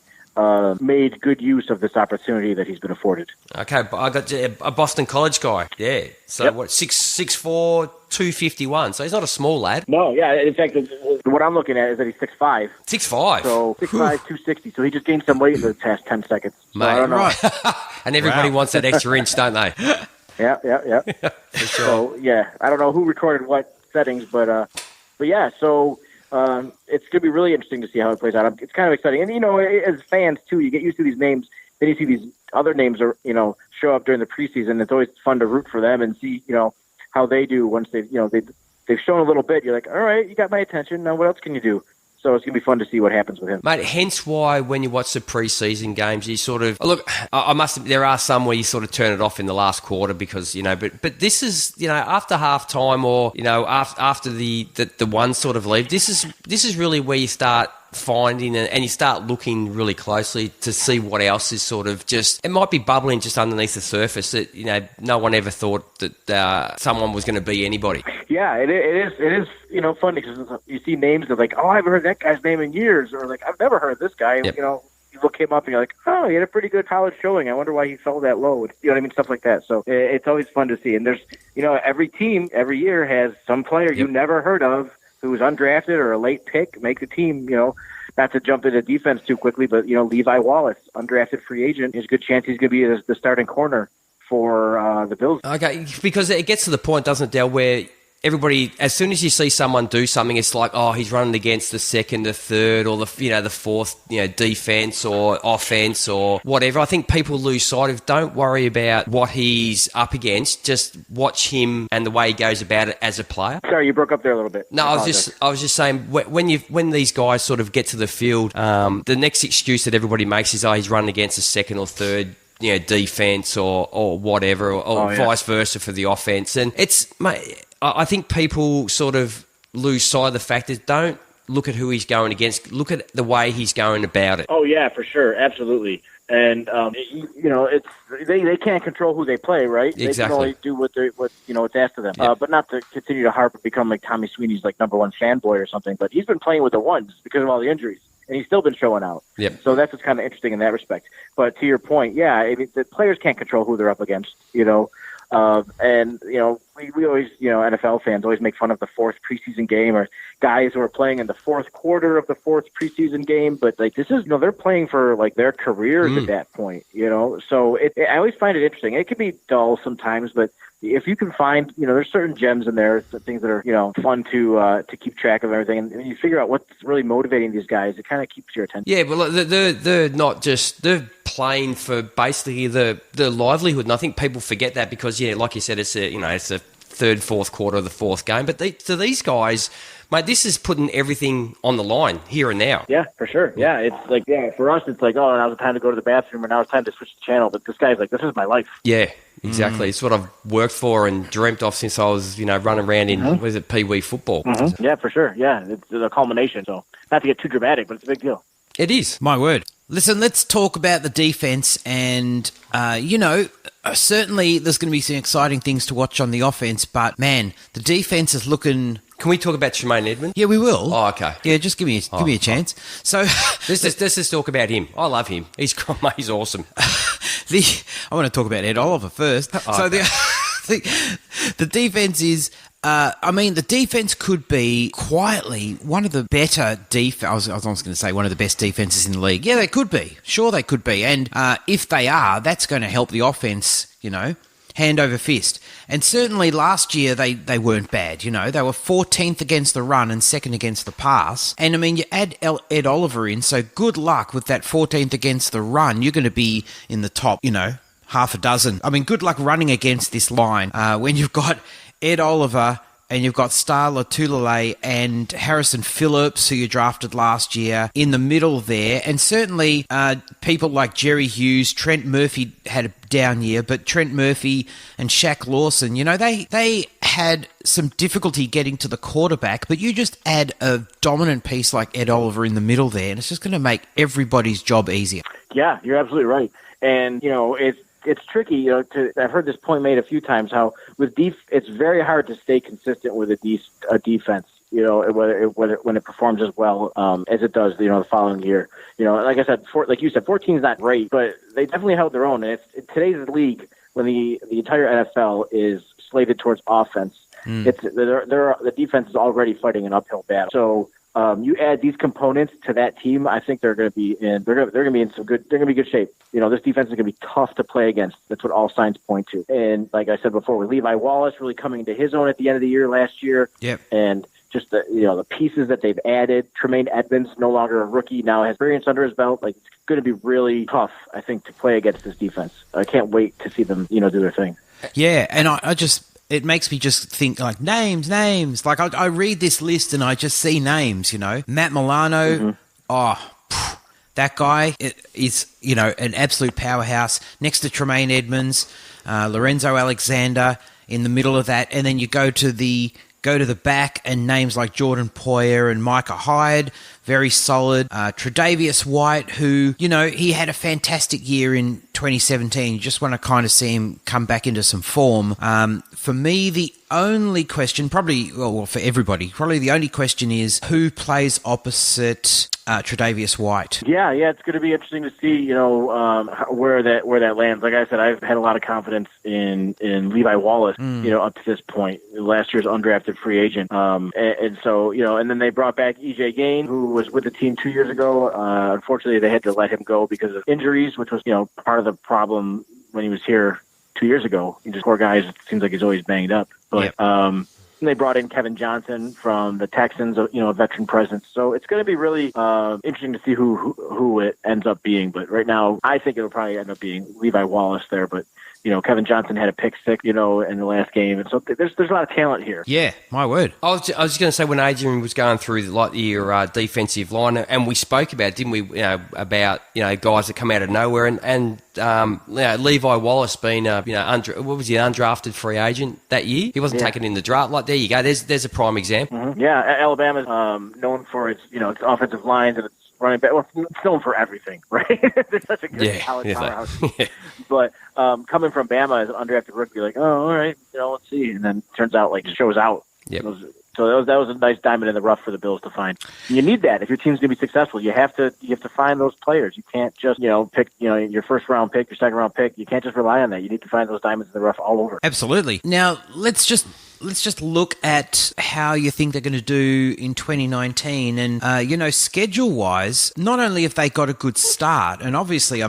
made good use of this opportunity that he's been afforded. Okay, I got a Boston College guy. Yeah. So what, 6'4", 251. So he's not a small lad. No, yeah. In fact, what I'm looking at is that he's 6'5". 6'5"? So 6'5", 260. So he just gained some weight in the past 10 seconds. So Mate, I don't know. Right. And everybody wants that extra inch, don't they? Yeah. For sure. So, yeah, I don't know who recorded what settings, but yeah, so it's going to be really interesting to see how it plays out. It's kind of exciting. And, as fans, too, you get used to these names. Then you see these other names show up during the preseason. It's always fun to root for them and see, how they do once they've shown a little bit. You're like, all right, you got my attention. Now what else can you do? So it's going to be fun to see what happens with him. Mate, hence why when you watch the preseason games, you sort of... Look, I must admit, there are some where you sort of turn it off in the last quarter because, but this is, after half-time or, after the one sort of leave, this is really where you start finding and you start looking really closely to see what else is sort of just... It might be bubbling just underneath the surface that, no one ever thought that someone was going to be anybody. Yeah, it is, funny because you see names of like, oh, I haven't heard that guy's name in years, or like, I've never heard of this guy. Yep. You look him up and you're like, oh, he had a pretty good college showing. I wonder why he fell that low. You know what I mean? Stuff like that. So it's always fun to see. And there's, every team every year has some player you never heard of who's undrafted or a late pick make the team. Not to jump into defense too quickly, but Levi Wallace, undrafted free agent, there's a good chance he's going to be the starting corner for the Bills. Okay, because it gets to the point, doesn't it, Del, where everybody, as soon as you see someone do something, it's like, oh, he's running against the second, the third, or the fourth, defense or offense or whatever. I think people lose sight of. Don't worry about what he's up against. Just watch him and the way he goes about it as a player. Sorry, you broke up there a little bit. No, I was just saying when these guys sort of get to the field, the next excuse that everybody makes is, oh, he's running against the second or third, defense or whatever, or vice versa for the offense, and I think people sort of lose sight of the fact that don't look at who he's going against. Look at the way he's going about it. Oh, yeah, for sure. Absolutely. And, they can't control who they play, right? Exactly. They can only do what's asked of them. Yep. But not to continue to harp and become like Tommy Sweeney's like number one fanboy or something, but he's been playing with the ones because of all the injuries. And he's still been showing out. Yep. So that's what's kind of interesting in that respect. But to your point, the players can't control who they're up against, and, we always, NFL fans always make fun of the fourth preseason game or guys who are playing in the fourth quarter of the fourth preseason game. But, like, this is, they're playing for, like, their careers at that point, So I always find it interesting. It can be dull sometimes, but if you can find, there's certain gems in there, things that are, fun to keep track of everything. And when you figure out what's really motivating these guys, it kind of keeps your attention. Yeah, well, they're not just... They're playing for basically the livelihood, and I think people forget that because, like you said, it's a third, fourth quarter of the fourth game. But to these guys, mate, this is putting everything on the line here and now. Yeah, for sure. Yeah, it's like, for us, it's like, oh, now it's time to go to the bathroom, or now it's time to switch the channel. But this guy's like, this is my life. Yeah, exactly. It's what I've worked for and dreamt of since I was, running around in, was it, Pee Wee football? Mm-hmm. Yeah, for sure. Yeah, it's a culmination. So not to get too dramatic, but it's a big deal. It is. My word. Listen, let's talk about the defense and, certainly there's going to be some exciting things to watch on the offense, but, man, the defense is looking... Can we talk about Tremaine Edmonds? Yeah, we will. Oh, okay. Yeah, just give me a chance. So let's just talk about him. I love him. He's awesome. I want to talk about Ed Oliver first. Oh, so okay. the defense is... the defense could be quietly one of the better I was going to say one of the best defenses in the league. Yeah, they could be. Sure, they could be. And if they are, that's going to help the offense, hand over fist. And certainly last year they weren't bad. They were 14th against the run and second against the pass. And, you add Ed Oliver in, so good luck with that 14th against the run. You're going to be in the top, half a dozen. Good luck running against this line when you've got Ed Oliver, and you've got Starla Tulele and Harrison Phillips, who you drafted last year, in the middle there. And certainly people like Jerry Hughes, Trent Murphy had a down year, but Trent Murphy and Shaq Lawson, they had some difficulty getting to the quarterback, but you just add a dominant piece like Ed Oliver in the middle there, and it's just going to make everybody's job easier. Yeah, you're absolutely right. And, it's tricky, I've heard this point made a few times, how with it's very hard to stay consistent with a defense, whether when it performs as well as it does, the following year. Like I said, like you said, 14 is not great, but they definitely held their own. And it's today's league, when the entire NFL is slated towards offense, the defense is already fighting an uphill battle. So you add these components to that team, I think they're going to be in good shape. This defense is going to be tough to play against. That's what all signs point to. And like I said before, with Levi Wallace really coming into his own at the end of the year last year, and just the pieces that they've added. Tremaine Edmonds, no longer a rookie, now has experience under his belt. Like, it's going to be really tough, I think, to play against this defense. I can't wait to see them, do their thing. Yeah, and it makes me just think, like, names. Like, I read this list and I just see names, Matt Milano, that guy is, an absolute powerhouse. Next to Tremaine Edmonds, Lorenzo Alexander in the middle of that, and then you go to the back, and names like Jordan Poyer and Micah Hyde, very solid. Tre'Davious White, who, he had a fantastic year in 2017. You just want to kind of see him come back into some form. For me, the only question, for everybody, the only question is who plays opposite Tre'Davious White. Yeah, it's going to be interesting to see, where that lands. Like I said, I've had a lot of confidence in Levi Wallace, up to this point. Last year's undrafted free agent. And so, and then they brought back EJ Gain, who was with the team 2 years ago. Unfortunately, they had to let him go because of injuries, which was, part of the problem when he was here 2 years ago. He just poor guy. It seems like he's always banged up. But they brought in Kevin Johnson from the Texans, a veteran presence. So it's going to be really interesting to see who it ends up being. But right now, I think it'll probably end up being Levi Wallace there. But Kevin Johnson had a pick six, in the last game. And so there's a lot of talent here. Yeah, my word. I was just going to say, when Adrian was going through your defensive line, and we spoke about, didn't we, about guys that come out of nowhere, and Levi Wallace being undrafted free agent that year. He wasn't taken in the draft. Like, there you go. There's a prime example. Mm-hmm. Yeah, Alabama's known for its its offensive lines and its running back. Well, it's known for everything, right? They're such a good college powerhouse. But coming from Bama as an undrafted rookie, like, oh, all right, let's see. And then turns out, like, shows out. Yep. So that was a nice diamond in the rough for the Bills to find. You need that if your team's going to be successful. You have to find those players. You can't just pick your first round pick, your second round pick. You can't just rely on that. You need to find those diamonds in the rough all over. Absolutely. Now let's just look at how you think they're going to do in 2019. And, schedule-wise, not only have they got a good start, and obviously,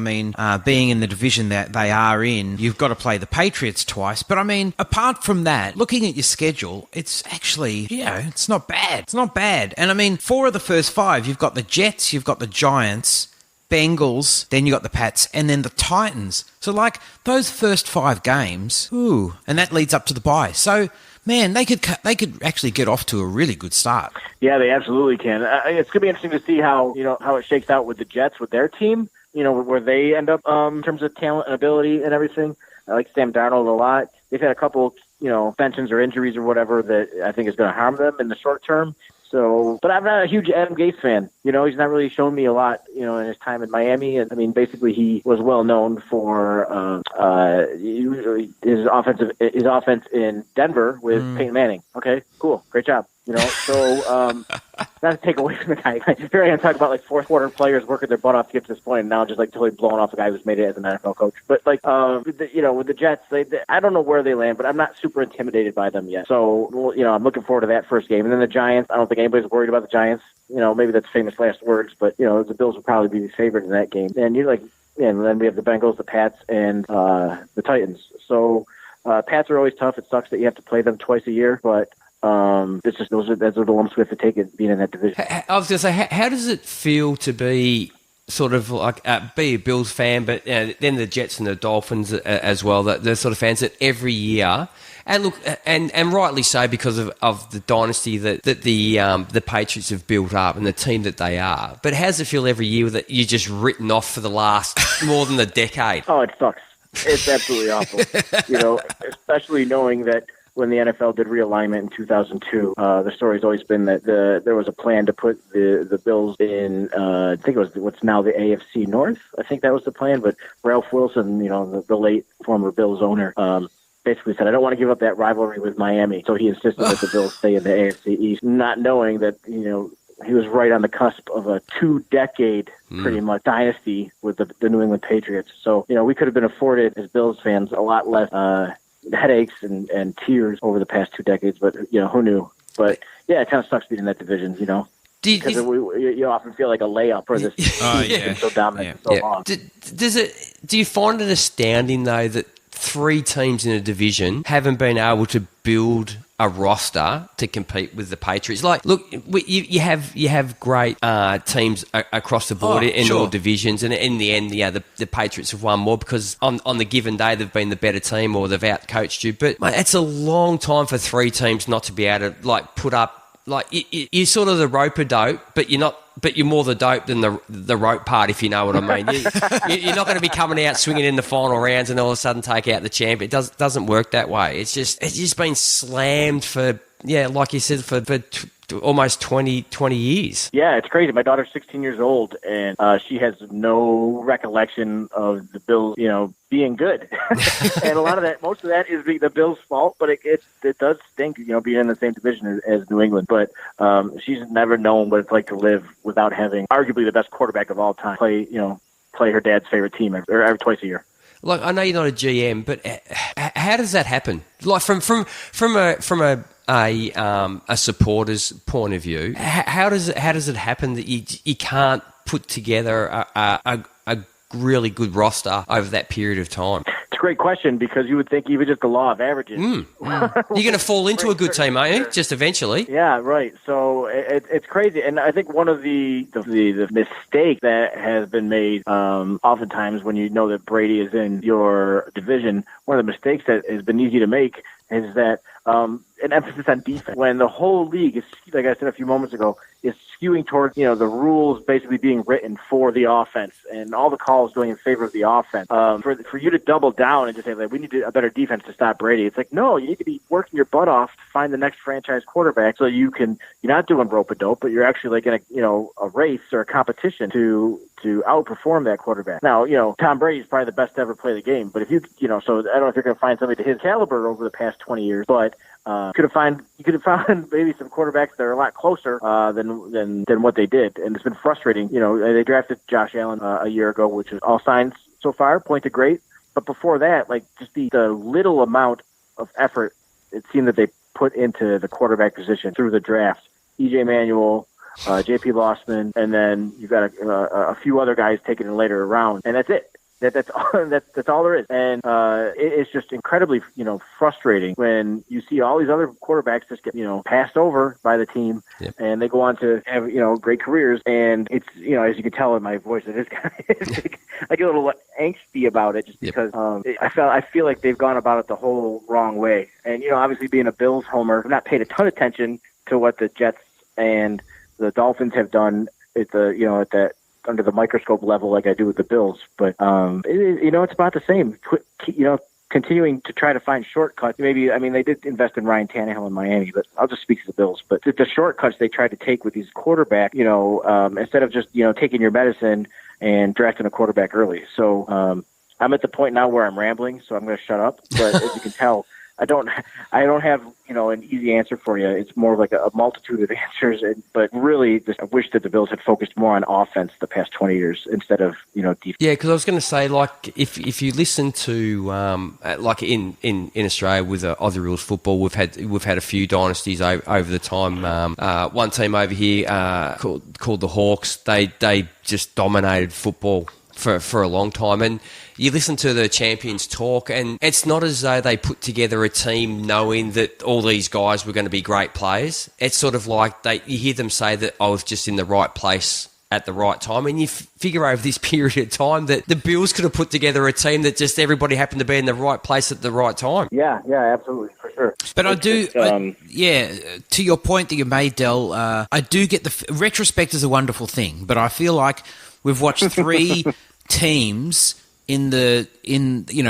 being in the division that they are in, you've got to play the Patriots twice. But, apart from that, looking at your schedule, it's actually, it's not bad. It's not bad. And, 4 of the first 5, you've got the Jets, you've got the Giants, Bengals, then you got the Pats, and then the Titans. So, like, those first 5 games, and that leads up to the bye. So, man, they could actually get off to a really good start. Yeah, they absolutely can. It's going to be interesting to see how it shakes out with the Jets, with their team, where they end up in terms of talent and ability and everything. I like Sam Darnold a lot. They've had a couple, suspensions or injuries or whatever that I think is going to harm them in the short term. So, but I'm not a huge Adam Gase fan. He's not really shown me a lot, in his time in Miami. And basically he was well known for his offense in Denver with Peyton Manning. Okay, cool, great job. So not to take away from the guy. Here I am talking about, like, fourth quarter players working their butt off to get to this point, and now just, like, totally blowing off a guy who's made it as an NFL coach. But, like, with the Jets, I don't know where they land, but I'm not super intimidated by them yet. So, I'm looking forward to that first game. And then the Giants, I don't think anybody's worried about the Giants. Maybe that's famous last words, but, the Bills will probably be the favorite in that game. And and then we have the Bengals, the Pats, and the Titans. So Pats are always tough. It sucks that you have to play them twice a year, but it's just those are the lumps we have to take it being in that division. I was going to say, how does it feel to be sort of like be a Bills fan, but then the Jets and the Dolphins as well? They're sort of fans that every year, And look, and rightly so, because of the dynasty that the Patriots have built up and the team that they are. But how does it feel every year that you're just written off for the last more than a decade? Oh, it sucks. It's absolutely awful. Especially knowing that when the NFL did realignment in 2002, the story's always been that there was a plan to put the Bills in, I think it was what's now the AFC North. I think that was the plan. But Ralph Wilson, the late former Bills owner, basically said, I don't want to give up that rivalry with Miami. So he insisted that the Bills stay in the AFC East, not knowing that, he was right on the cusp of a 2-decade, pretty much, dynasty with the New England Patriots. So, we could have been afforded, as Bills fans, a lot less headaches and tears over the past 2 decades. But, who knew? But, yeah, it kind of sucks being in that division, because you often feel like a layup for this team so dominant for so long. Do you find it astounding, though, that 3 teams in a division haven't been able to build a roster to compete with the Patriots? Like, look, you have great teams across the board in all divisions, and in the end, the Patriots have won more because on the given day they've been the better team or they've out-coached you. But mate, it's a long time for 3 teams not to be able to put up. You're sort of the rope-a-dope, but you're not. But you're more the dope than the rope part, if you know what I mean. You're not going to be coming out swinging in the final rounds and all of a sudden take out the champ. It doesn't work that way. It's just been slammed for, like you said, for almost 20 years. Yeah, it's crazy. My daughter's 16 years old, and she has no recollection of the Bills, being good. And most of that is the Bills' fault, but it does stink, being in the same division as New England. But she's never known what it's like to live without having arguably the best quarterback of all time play her dad's favorite team every twice a year. Like, I know you're not a GM, but how does that happen? Like from a supporter's point of view, how does it happen that you can't put together a really good roster over that period of time? It's a great question, because you would think even just the law of averages. You're going to fall into a good team, aren't you? Just eventually. Yeah, right. So it's crazy. And I think one of the mistakes that has been made oftentimes when you know that Brady is in your division, one of the mistakes that has been easy to make is that an emphasis on defense. When the whole league is, like I said a few moments ago, is skewing towards, the rules basically being written for the offense and all the calls going in favor of the offense. For you to double down and just say, we need a better defense to stop Brady. It's like, no, you need to be working your butt off to find the next franchise quarterback, so you're not doing rope-a-dope, but you're actually in a race or a competition to outperform that quarterback. Now, Tom Brady's probably the best to ever play the game, but if so I don't know if you're going to find somebody to his caliber over the past 20 years, but you could have found maybe some quarterbacks that are a lot closer than what they did, and it's been frustrating. They drafted Josh Allen a year ago, which is all signs so far point to great. But before that, just the little amount of effort it seemed that they put into the quarterback position through the draft. E.J. Manuel, J.P. Lossman, and then you've got a few other guys taken in later rounds, and that's it. That's all there is, and it's just incredibly frustrating when you see all these other quarterbacks just get passed over by the team, and they go on to have great careers. And it's as you can tell in my voice, it is kind of I get a little angsty about it just because I feel like they've gone about it the whole wrong way. And obviously being a Bills homer, I've not paid a ton of attention to what the Jets and the Dolphins have done at that under the microscope level like I do with the Bills, but it's about the same. Continuing to try to find shortcuts. Maybe they did invest in Ryan Tannehill in Miami, but I'll just speak to the Bills. But the shortcuts they tried to take with these quarterbacks, instead of just taking your medicine and drafting a quarterback early. So I'm at the point now where I'm rambling, so I'm going to shut up. But as you can tell, I don't have an easy answer for you. It's more like a multitude of answers, but really, I wish that the Bills had focused more on offense the past 20 years instead of defense. Yeah, because I was going to say, if you listen to in Australia with Aussie rules football, we've had a few dynasties over the time. One team over here called the Hawks. They just dominated football for a long time, and you listen to the champions talk, and it's not as though they put together a team knowing that all these guys were going to be great players. It's sort of like you hear them say that I was just in the right place at the right time. And you figure over this period of time that the Bills could have put together a team that just everybody happened to be in the right place at the right time. Yeah, absolutely, for sure. But to your point that you made, Del, I do get retrospect is a wonderful thing, but I feel like we've watched three teams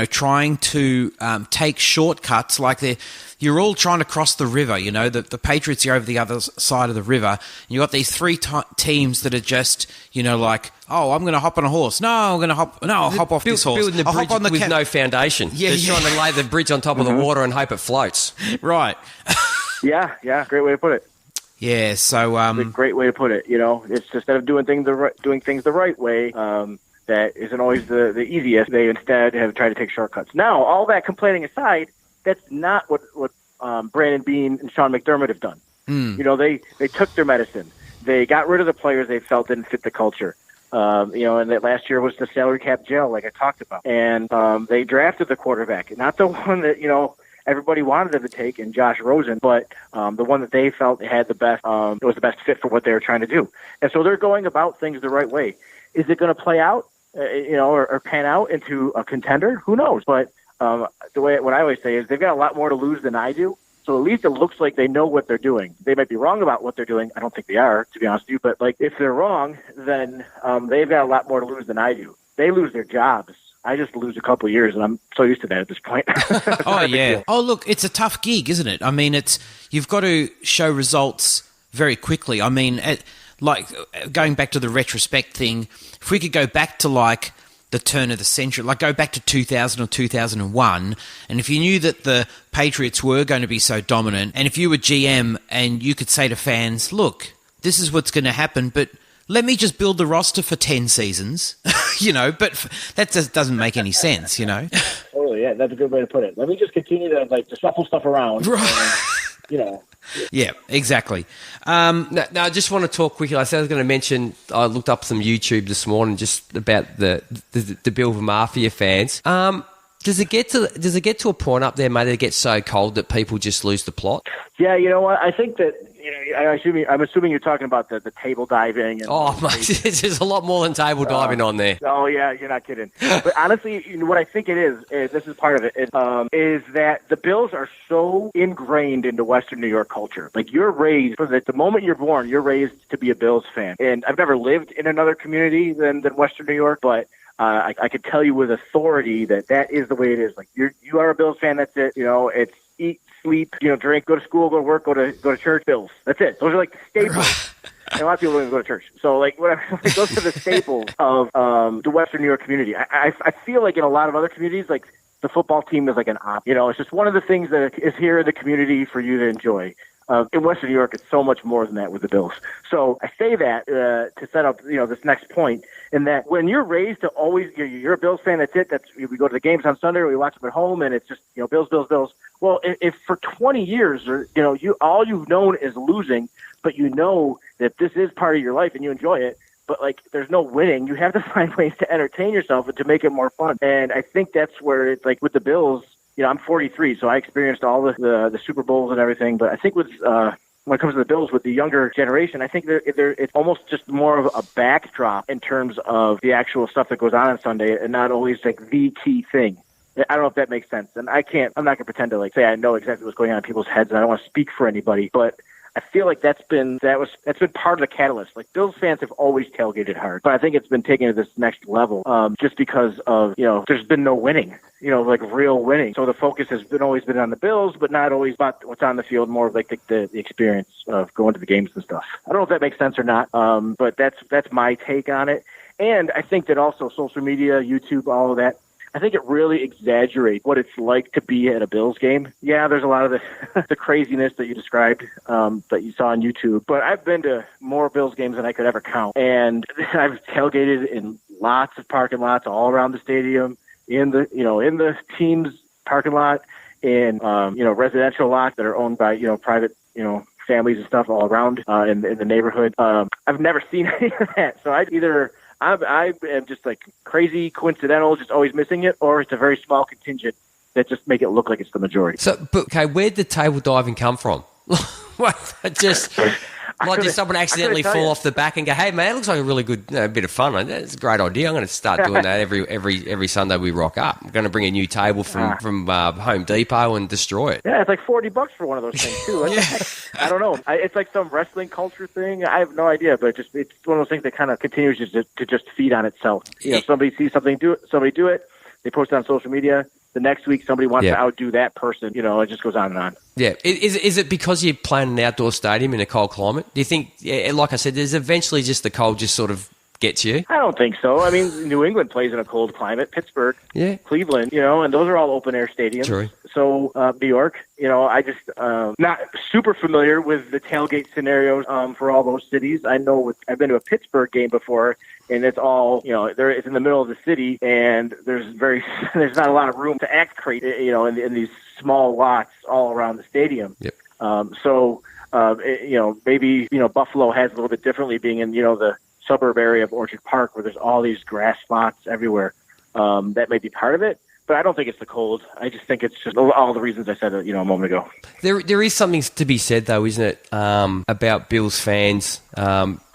trying to take shortcuts, like you're all trying to cross the river. The Patriots are over the other side of the river, and you got these three teams that are just like, oh, I'm going to hop on a horse. No, I'll hop off this horse. Building the bridge with no foundation. Yeah, just trying to lay the bridge on top of the water and hope it floats. Right. Yeah, great way to put it. Yeah, so it's a great way to put it. It's just instead of doing things the right way. That isn't always the easiest. They instead have tried to take shortcuts. Now, all that complaining aside, that's not what Brandon Beane and Sean McDermott have done. They took their medicine. They got rid of the players they felt didn't fit the culture. And that last year was the salary cap jail, like I talked about. And they drafted the quarterback, not the one that everybody wanted them to take, in Josh Rosen, but the one that they felt had the best, it was the best fit for what they were trying to do. And so they're going about things the right way. Is it going to play out? Or pan out into a contender? Who knows? But what I always say is they've got a lot more to lose than I do. So at least it looks like they know what they're doing. They might be wrong about what they're doing. I don't think they are, to be honest with you. But if they're wrong, then they've got a lot more to lose than I do. They lose their jobs. I just lose a couple of years, and I'm so used to that at this point. Oh, yeah. Oh, look, it's a tough gig, isn't it? I mean, you've got to show results very quickly. I mean, going back to the retrospect thing, if we could go back to the turn of the century, go back to 2000 or 2001, and if you knew that the Patriots were going to be so dominant, and if you were GM and you could say to fans, look, this is what's going to happen, but let me just build the roster for 10 seasons, but that just doesn't make any sense, Totally, yeah, that's a good way to put it. Let me just continue to shuffle stuff around. Right. And, Yeah, exactly. Now, I just want to talk quickly. I said I was going to mention, I looked up some YouTube this morning just about the Bills Mafia fans. Does it get to a point up there, mate, that it gets so cold that people just lose the plot? Yeah, you know what? I think that I'm assuming you're talking about the table diving. And mate, there's a lot more than table diving on there. Oh, yeah, you're not kidding. But honestly, what I think it is this is part of it, is that the Bills are so ingrained into Western New York culture. You're raised, from the moment you're born, you're raised to be a Bills fan. And I've never lived in another community than Western New York, but I could tell you with authority that is the way it is. You are a Bills fan, that's it. It's eat, sleep, drink, go to school, go to work, go to church, Bills. That's it. Those are the staples. And a lot of people don't go to church. So those are the staples of the Western New York community. I feel like in a lot of other communities, the football team is like an op. It's just one of the things that is here in the community for you to enjoy. In Western New York, it's so much more than that with the Bills. So I say that to set up, this next point, in that when you're raised to always, you're a Bills fan, that's it. We go to the games on Sunday, or we watch them at home, and it's just, Bills, Bills, Bills. Well, if for 20 years, or all you've known is losing, but that this is part of your life and you enjoy it, but there's no winning, you have to find ways to entertain yourself and to make it more fun. And I think that's where it's with the Bills. I'm 43, so I experienced all the Super Bowls and everything. But I think when it comes to the Bills, with the younger generation, I think it's almost just more of a backdrop in terms of the actual stuff that goes on Sunday, and not always the key thing. I don't know if that makes sense. And I'm not going to pretend to say I know exactly what's going on in people's heads, and I don't want to speak for anybody, but I feel like that's been part of the catalyst. Bills fans have always tailgated hard, but I think it's been taken to this next level, just because of there's been no winning, real winning. So the focus has always been on the Bills, but not always about what's on the field. More of the experience of going to the games and stuff. I don't know if that makes sense or not, but that's my take on it. And I think that also social media, YouTube, all of that, I think it really exaggerates what it's like to be at a Bills game. Yeah, there's a lot of the craziness that you described that you saw on YouTube. But I've been to more Bills games than I could ever count. And I've tailgated in lots of parking lots all around the stadium, in the team's parking lot, in residential lots that are owned by private families and stuff all around in the neighborhood. I've never seen any of that. So I am just crazy coincidental, just always missing it, or it's a very small contingent that just make it look like it's the majority. So, but okay, where'd the table diving come from? Like, did someone accidentally fall off the back and go, "Hey, man, it looks like a really good bit of fun. It's a great idea. I'm going to start doing that every Sunday we rock up. I'm going to bring a new table from Home Depot and destroy it." Yeah, it's like $40 for one of those things too. I don't know. It's like some wrestling culture thing. I have no idea, but it's one of those things that kind of continues to just feed on itself. Somebody sees somebody do it, they post it on social media. The next week, somebody wants to outdo that person. It just goes on and on. Yeah. Is it because you're playing an outdoor stadium in a cold climate? Do you think, like I said, there's eventually just the cold just sort of gets you? I don't think so. I mean, New England plays in a cold climate. Pittsburgh, Cleveland, and those are all open-air stadiums. True. So New York, I just not super familiar with the tailgate scenarios for all those cities. I know I've been to a Pittsburgh game before, and it's all, it's in the middle of the city, and there's not a lot of room to act crazy, in these small lots all around the stadium. Yep. Maybe, Buffalo has a little bit differently, being in, the suburb area of Orchard Park where there's all these grass spots everywhere. That may be part of it. But I don't think it's the cold. I just think it's just all the reasons I said, a moment ago. There is something to be said, though, isn't it, about Bills fans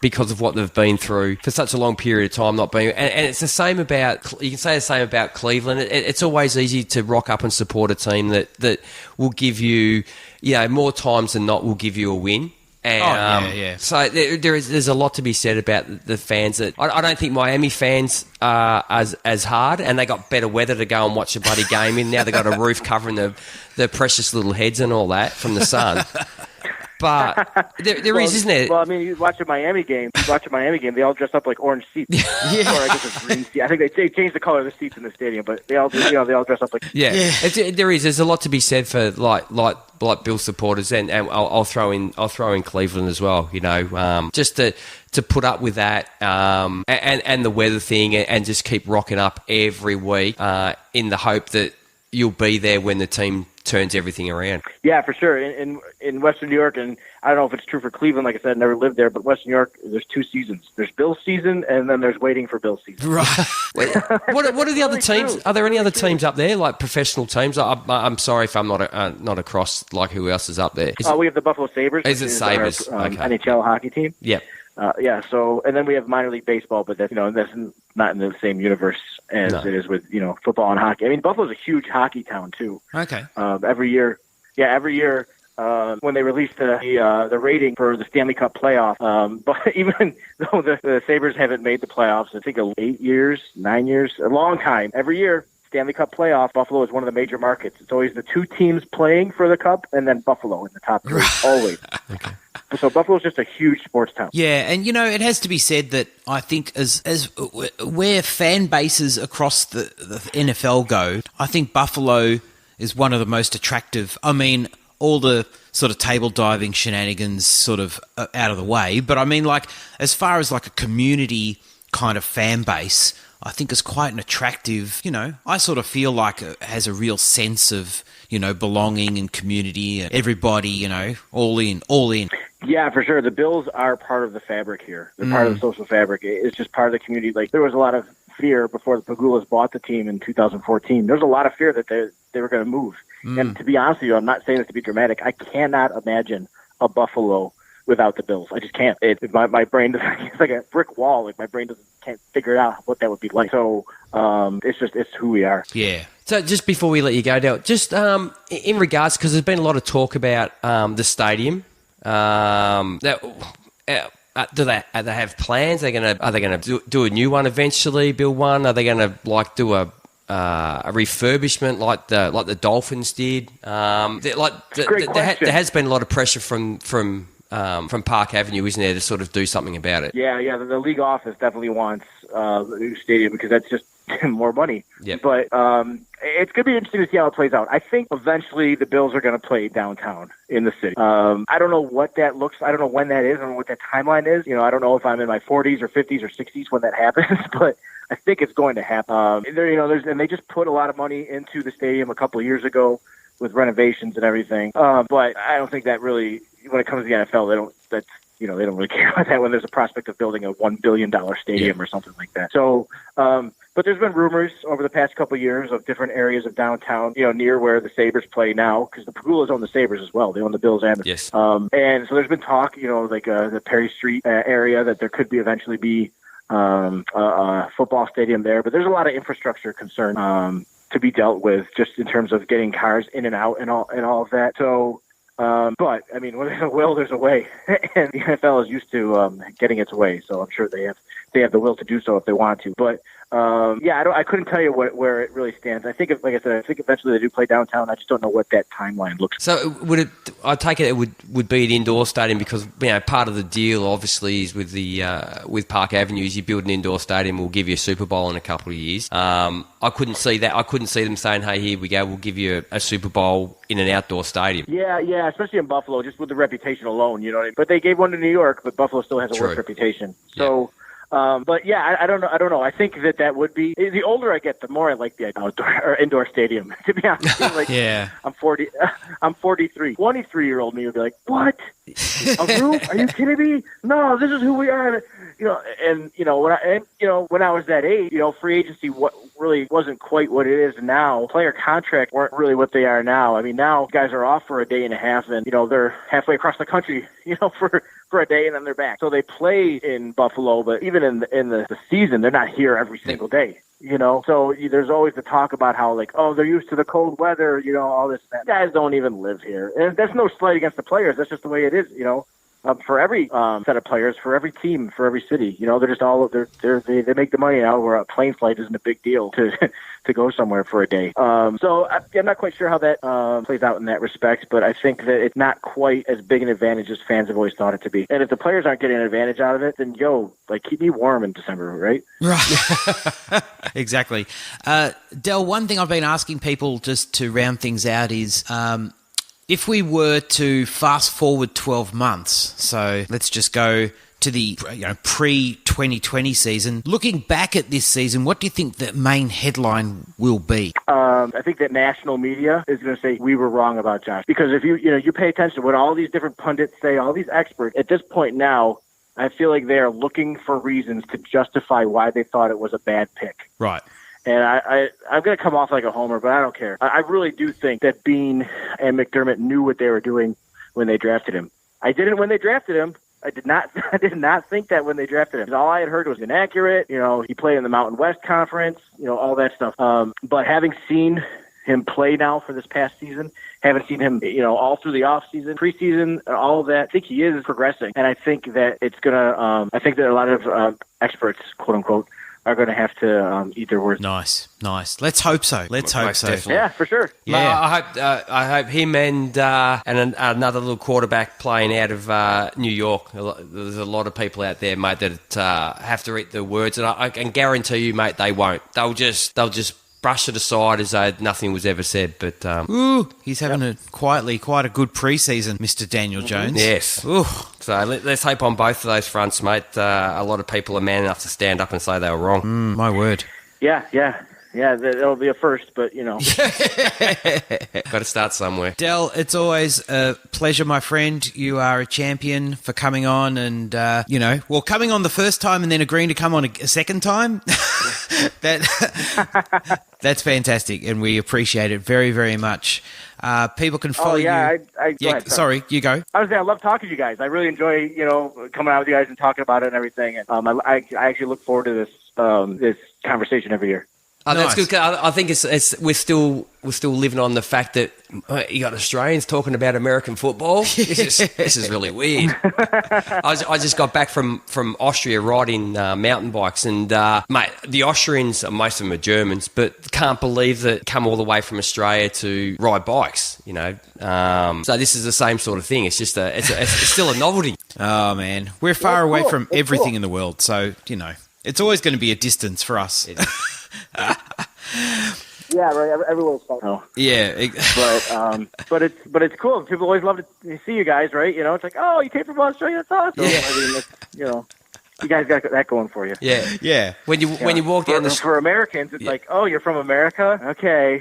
because of what they've been through for such a long period of time, not being. And it's the same about. You can say the same about Cleveland. It's always easy to rock up and support a team that will give you, more times than not, will give you a win. And, So there's a lot to be said about the fans. That I don't think Miami fans are as hard, and they got better weather to go and watch a bloody game in. Now they've got a roof covering the precious little heads and all that from the sun. But there is, isn't it? Well, I mean, you watch a Miami game. They all dress up like orange seats. Or I guess it's green seats. I think they changed the color of the seats in the stadium, but they all dress up like. There's a lot to be said for like Bill supporters, and I'll throw in Cleveland as well. Just to put up with that, and the weather thing, and just keep rocking up every week in the hope that you'll be there when the team turns everything around. Yeah, for sure. In Western New York, and I don't know if it's true for Cleveland, like I said, I never lived there, but Western New York, there's two seasons. There's Bill's season, and then there's waiting for Bill's season. Right. What are the other teams? Are there any other teams up there, like professional teams? I'm sorry if I'm not across like who else is up there. We have the Buffalo Sabres. Is it Sabres? Okay. NHL hockey team. Yep. So, and then we have minor league baseball, but that's not in the same universe as it is with, football and hockey. I mean, Buffalo's a huge hockey town too. Okay. Every year, when they release the rating for the Stanley Cup playoff, but even though the Sabres haven't made the playoffs, I think 8 years, 9 years, a long time, every year, Stanley Cup playoff, Buffalo is one of the major markets. It's always the two teams playing for the Cup, and then Buffalo in the top three, always. Okay. So Buffalo's just a huge sports town. Yeah, and it has to be said that I think as where fan bases across the NFL go, I think Buffalo is one of the most attractive. I mean, all the sort of table diving shenanigans sort of out of the way, but I mean, like, as far as like a community kind of fan base, I think it's quite an attractive, I sort of feel like it has a real sense of, belonging and community and everybody, all in. Yeah, for sure. The Bills are part of the fabric here. They're part of the social fabric. It's just part of the community. Like, there was a lot of fear before the Pagulas bought the team in 2014. There was a lot of fear that they were going to move. And to be honest with you, I'm not saying this to be dramatic. I cannot imagine a Buffalo without the Bills. I just can't. My brain it's like a brick wall. Like, my brain can't figure out what that would be like. So it's who we are. Yeah. So just before we let you go, Dale, just in regards, because there's been a lot of talk about the stadium. Do they have plans? Are they going to do a new one eventually? Build one? Are they going to do a refurbishment like the Dolphins did? There has been a lot of pressure from Park Avenue, isn't there, to sort of do something about it? Yeah. The league office definitely wants a new stadium because that's just more money. Yep. But it's going to be interesting to see how it plays out. I think eventually the Bills are going to play downtown in the city. I don't know what that looks. I don't know when that is. I don't know what that timeline is. I don't know if I'm in my 40s or 50s or 60s when that happens, but I think it's going to happen. And they just put a lot of money into the stadium a couple of years ago with renovations and everything. But I don't think that really, when it comes to the NFL, they don't really care about that when there's a prospect of building a $1 billion stadium or something like that. So But there's been rumors over the past couple of years of different areas of downtown, near where the Sabres play now, because the Pagulas own the Sabres as well. They own the Bills and Yes. and so there's been talk, like the Perry Street area, that there could eventually be a football stadium there. But there's a lot of infrastructure concern to be dealt with, just in terms of getting cars in and out and all of that. So. But I mean, when there's a will, there's a way, and the NFL is used to getting its way. So I'm sure they have the will to do so if they want to. But I couldn't tell you where it really stands. I think, like I said, eventually they do play downtown. I just don't know what that timeline looks like. So would it? I take it would be an indoor stadium, because part of the deal obviously is with the with Park Avenue is you build an indoor stadium, we'll give you a Super Bowl in a couple of years. I couldn't see that. I couldn't see them saying, "Hey, here we go, we'll give you a Super Bowl in an outdoor stadium." Yeah, especially in Buffalo, just with the reputation alone, you know what I mean? But they gave one to New York, but Buffalo still has a worse reputation. So. But yeah, I don't know. I think that would be, the older I get, the more I like the outdoor or indoor stadium. To be honest, Yeah. I'm 40. I'm 43. 23-year-old me would be like, "What? A roof? Are you kidding me? No, this is who we are." When I was that age, free agency really wasn't quite what it is now. Player contracts weren't really what they are now. I mean, now guys are off for a day and a half, and they're halfway across the country, for a day, and then they're back. So they play in Buffalo, but even in the season, they're not here every single day. So there's always the talk about how, they're used to the cold weather, all this and that. Guys don't even live here. And that's no slight against the players. That's just the way it is, for every set of players, for every team, for every city. They're just they make the money now where a plane flight isn't a big deal to go somewhere for a day. So I'm not quite sure how that plays out in that respect, but I think that it's not quite as big an advantage as fans have always thought it to be. And if the players aren't getting an advantage out of it, then keep me warm in December, right? Right. Exactly. Del, one thing I've been asking people just to round things out is, if we were to fast forward 12 months, so let's just go to the pre-2020 season, looking back at this season, what do you think the main headline will be? I think that national media is going to say we were wrong about Josh, because if you pay attention to what all these different pundits say, all these experts, at this point now, I feel like they are looking for reasons to justify why they thought it was a bad pick. Right. And I'm going to come off like a homer, but I don't care. I really do think that Bean and McDermott knew what they were doing when they drafted him. I didn't when they drafted him. I did not think that when they drafted him. All I had heard was inaccurate. He played in the Mountain West Conference, all that stuff. But having seen him play now for this past season, having seen him, all through the off season, preseason, all of that, I think he is progressing. And I think that it's going to, I think that a lot of experts, quote unquote, are going to have to eat their words. Nice. Let's hope so. Definitely. Yeah, for sure. Yeah. I hope him and another little quarterback playing out of New York. There's a lot of people out there, mate, that have to eat their words, and I can guarantee you, mate, they won't. They'll just brush it aside as though nothing was ever said. But he's having quite a good preseason, Mr. Daniel Jones. Yes. Ooh. So let's hope on both of those fronts, mate. A lot of people are man enough to stand up and say they were wrong. My word. Yeah. That'll be a first, but Got to start somewhere. Del, it's always a pleasure, my friend. You are a champion for coming on and, coming on the first time and then agreeing to come on a second time. That's fantastic, and we appreciate it very, very much. People can follow you. Go ahead, sorry, you go. I was saying, I love talking to you guys. I really enjoy, coming out with you guys and talking about it and everything. And I actually look forward to this conversation every year. Oh, Nice. That's good. I think we're still living on the fact that you got Australians talking about American football. This is really weird. I just got back from Austria riding mountain bikes, and mate, the Austrians, most of them are Germans, but can't believe that come all the way from Australia to ride bikes. So this is the same sort of thing. It's just it's still a novelty. Oh man, we're far away from everything in the world, so it's always going to be a distance for us. Yeah, right. Everyone's fun. Oh. Yeah, but it's cool. People always love to see you guys, right? It's like, oh, you came from Australia. That's awesome. Yeah. I mean, You guys got that going for you. Yeah. Yeah. When you walk down the street. For Americans, it's like, oh, you're from America? Okay.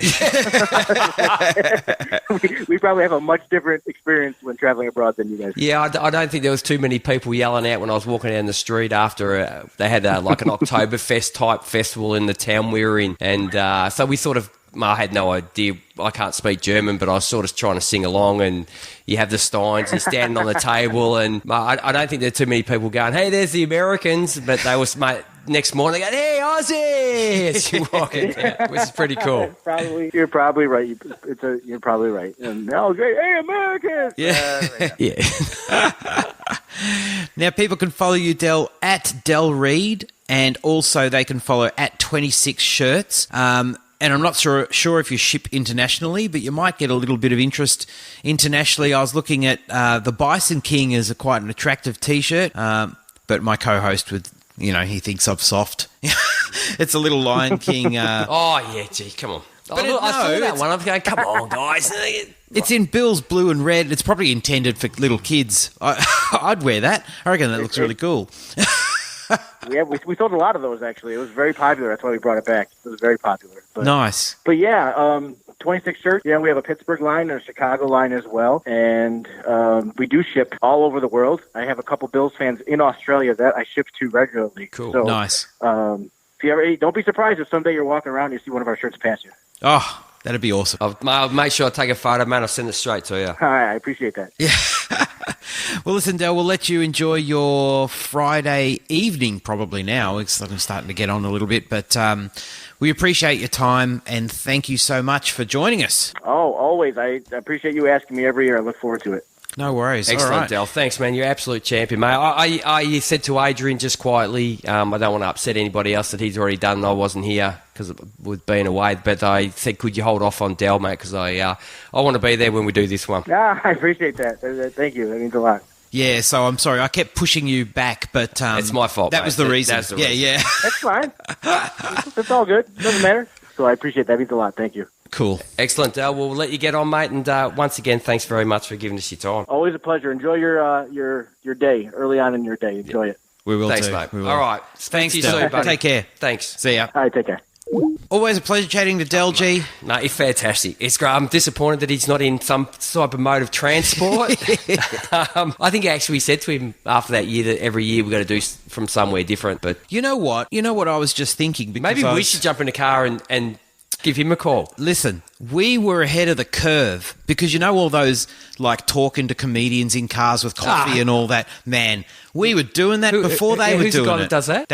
we probably have a much different experience when traveling abroad than you guys. Yeah, I don't think there was too many people yelling out when I was walking down the street after they had like an Oktoberfest type festival in the town we were in. And so we sort of, I had no idea. I can't speak German, but I was sort of trying to sing along. And you have the Steins, you're standing on the table. And I don't think there are too many people going, hey, there's the Americans. But they was, mate, next morning, they go, hey, Aussie! As you're walking down, which is pretty cool. You're probably right. You're probably right. And oh, great. Hey, Americans! Yeah. Now, people can follow you, Del, at Del Reid. And also they can follow at 26 Shirts. And I'm not sure if you ship internationally, but you might get a little bit of interest internationally. I was looking at the Bison King as quite an attractive T-shirt, but my co-host would, he thinks I'm soft. It's a little Lion King. Oh, yeah, gee, come on. But I saw that one. I'm going, come on, guys. It's in Bill's blue and red. It's probably intended for little kids. I'd wear that. I reckon that looks really cool. We sold a lot of those, actually. It was very popular. That's why we brought it back. It was very popular. But, nice. But yeah, 26 Shirts. Yeah, we have a Pittsburgh line and a Chicago line as well. And we do ship all over the world. I have a couple Bills fans in Australia that I ship to regularly. Cool. So, nice. If you ever, don't be surprised if someday you're walking around and you see one of our shirts pass you. Oh, that'd be awesome. I'll make sure I take a photo, man. I'll send it straight to you. All right, I appreciate that. Yeah. Well, listen, Del, we'll let you enjoy your Friday evening probably now. I'm starting to get on a little bit, but we appreciate your time and thank you so much for joining us. Oh, always. I appreciate you asking me every year. I look forward to it. No worries. Excellent, all right. Del. Thanks, man. You're absolute champion, mate. I said to Adrian just quietly, I don't want to upset anybody else that he's already done. I wasn't here because with being away, but I said, could you hold off on Del, mate? Because I want to be there when we do this one. Yeah, I appreciate that. Thank you. That means a lot. Yeah, so I'm sorry. I kept pushing you back, but... it's my fault, That mate. was the reason. That's the reason. Yeah. That's fine. It's all good. Doesn't matter. So I appreciate that. That means a lot. Thank you. Cool. Excellent, Del. We'll let you get on, mate. And once again, thanks very much for giving us your time. Always a pleasure. Enjoy your day, early on in your day. Enjoy it. We will Thanks, too. mate. We will. All right. Thanks, to you Del. soon, buddy. Take care. Thanks. See ya. All right, take care. Always a pleasure chatting to Del G. No, he's fantastic. It's great. I'm disappointed that he's not in some type of mode of transport. I think I actually said to him after that year that every year we've got to do from somewhere different. But You know what I was just thinking? Because maybe we should jump in a car and give him a call. Listen, we were ahead of the curve because all those like talking to comedians in cars with coffee and all that. Man, we were doing that before they were who's doing the guy it. that does that?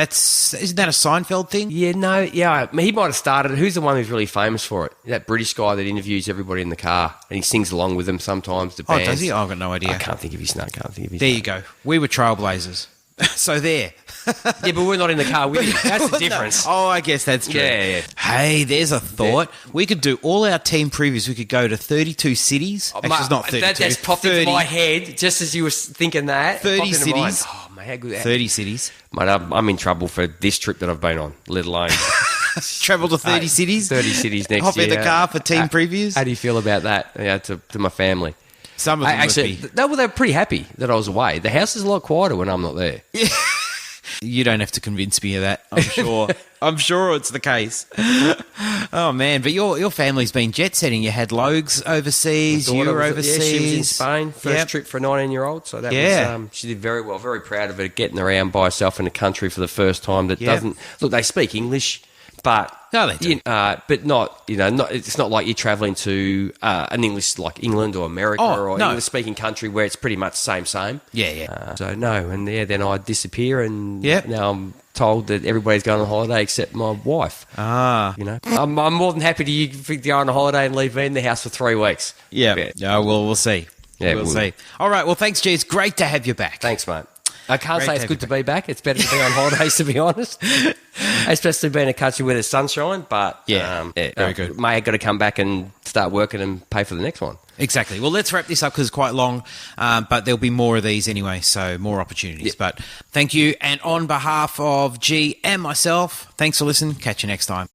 Isn't that a Seinfeld thing? Yeah, no, yeah. He might have started it. Who's the one who's really famous for it? That British guy that interviews everybody in the car and he sings along with them sometimes. The bands. Does he? I've got no idea. I can't think of his name. There you go. We were trailblazers. So there. Yeah, but we're not in the car with you. That's the difference. Oh, I guess that's true. Yeah. Hey, there's a thought. Yeah. We could do all our team previews. We could go to 32 cities. Actually, it's not 32. That's popped 30. into my head just as you were thinking that. 30 cities. Oh, man, how good. 30 cities. Mate, I'm in trouble for this trip that I've been on, let alone... Travel to 30 cities? 30 cities next Hop year. in the car for team previews? How do you feel about that to my family? Some of them actually, would be. they were pretty happy that I was away. The house is a lot quieter when I'm not there. Yeah. You don't have to convince me of that, I'm sure. I'm sure it's the case. Oh, man. But your family's been jet-setting. You had Logs overseas. You were overseas. Yeah, she was in Spain. First trip for a 19-year-old. So that was, she did very well. Very proud of her, getting around by herself in a country for the first time that doesn't... Look, they speak English, but... No, they do. But not, it's not like you're travelling to an English, like England or America or English-speaking country where it's pretty much same. Yeah. So, no. And then I disappear and Yep. now I'm told that everybody's going on holiday except my wife. I'm more than happy to go on a holiday and leave me in the house for 3 weeks. Yeah. Well, we'll see. Yeah, we'll see. All right. Well, thanks, G. It's great to have you back. Thanks, mate. I can't say it's good to be be back. It's better to be on holidays, to be honest. Especially being in a country where there's sunshine. But very good. May have got to come back and start working and pay for the next one. Exactly. Well, let's wrap this up because it's quite long, but there'll be more of these anyway, so more opportunities. But thank you. And on behalf of G and myself, thanks for listening. Catch you next time.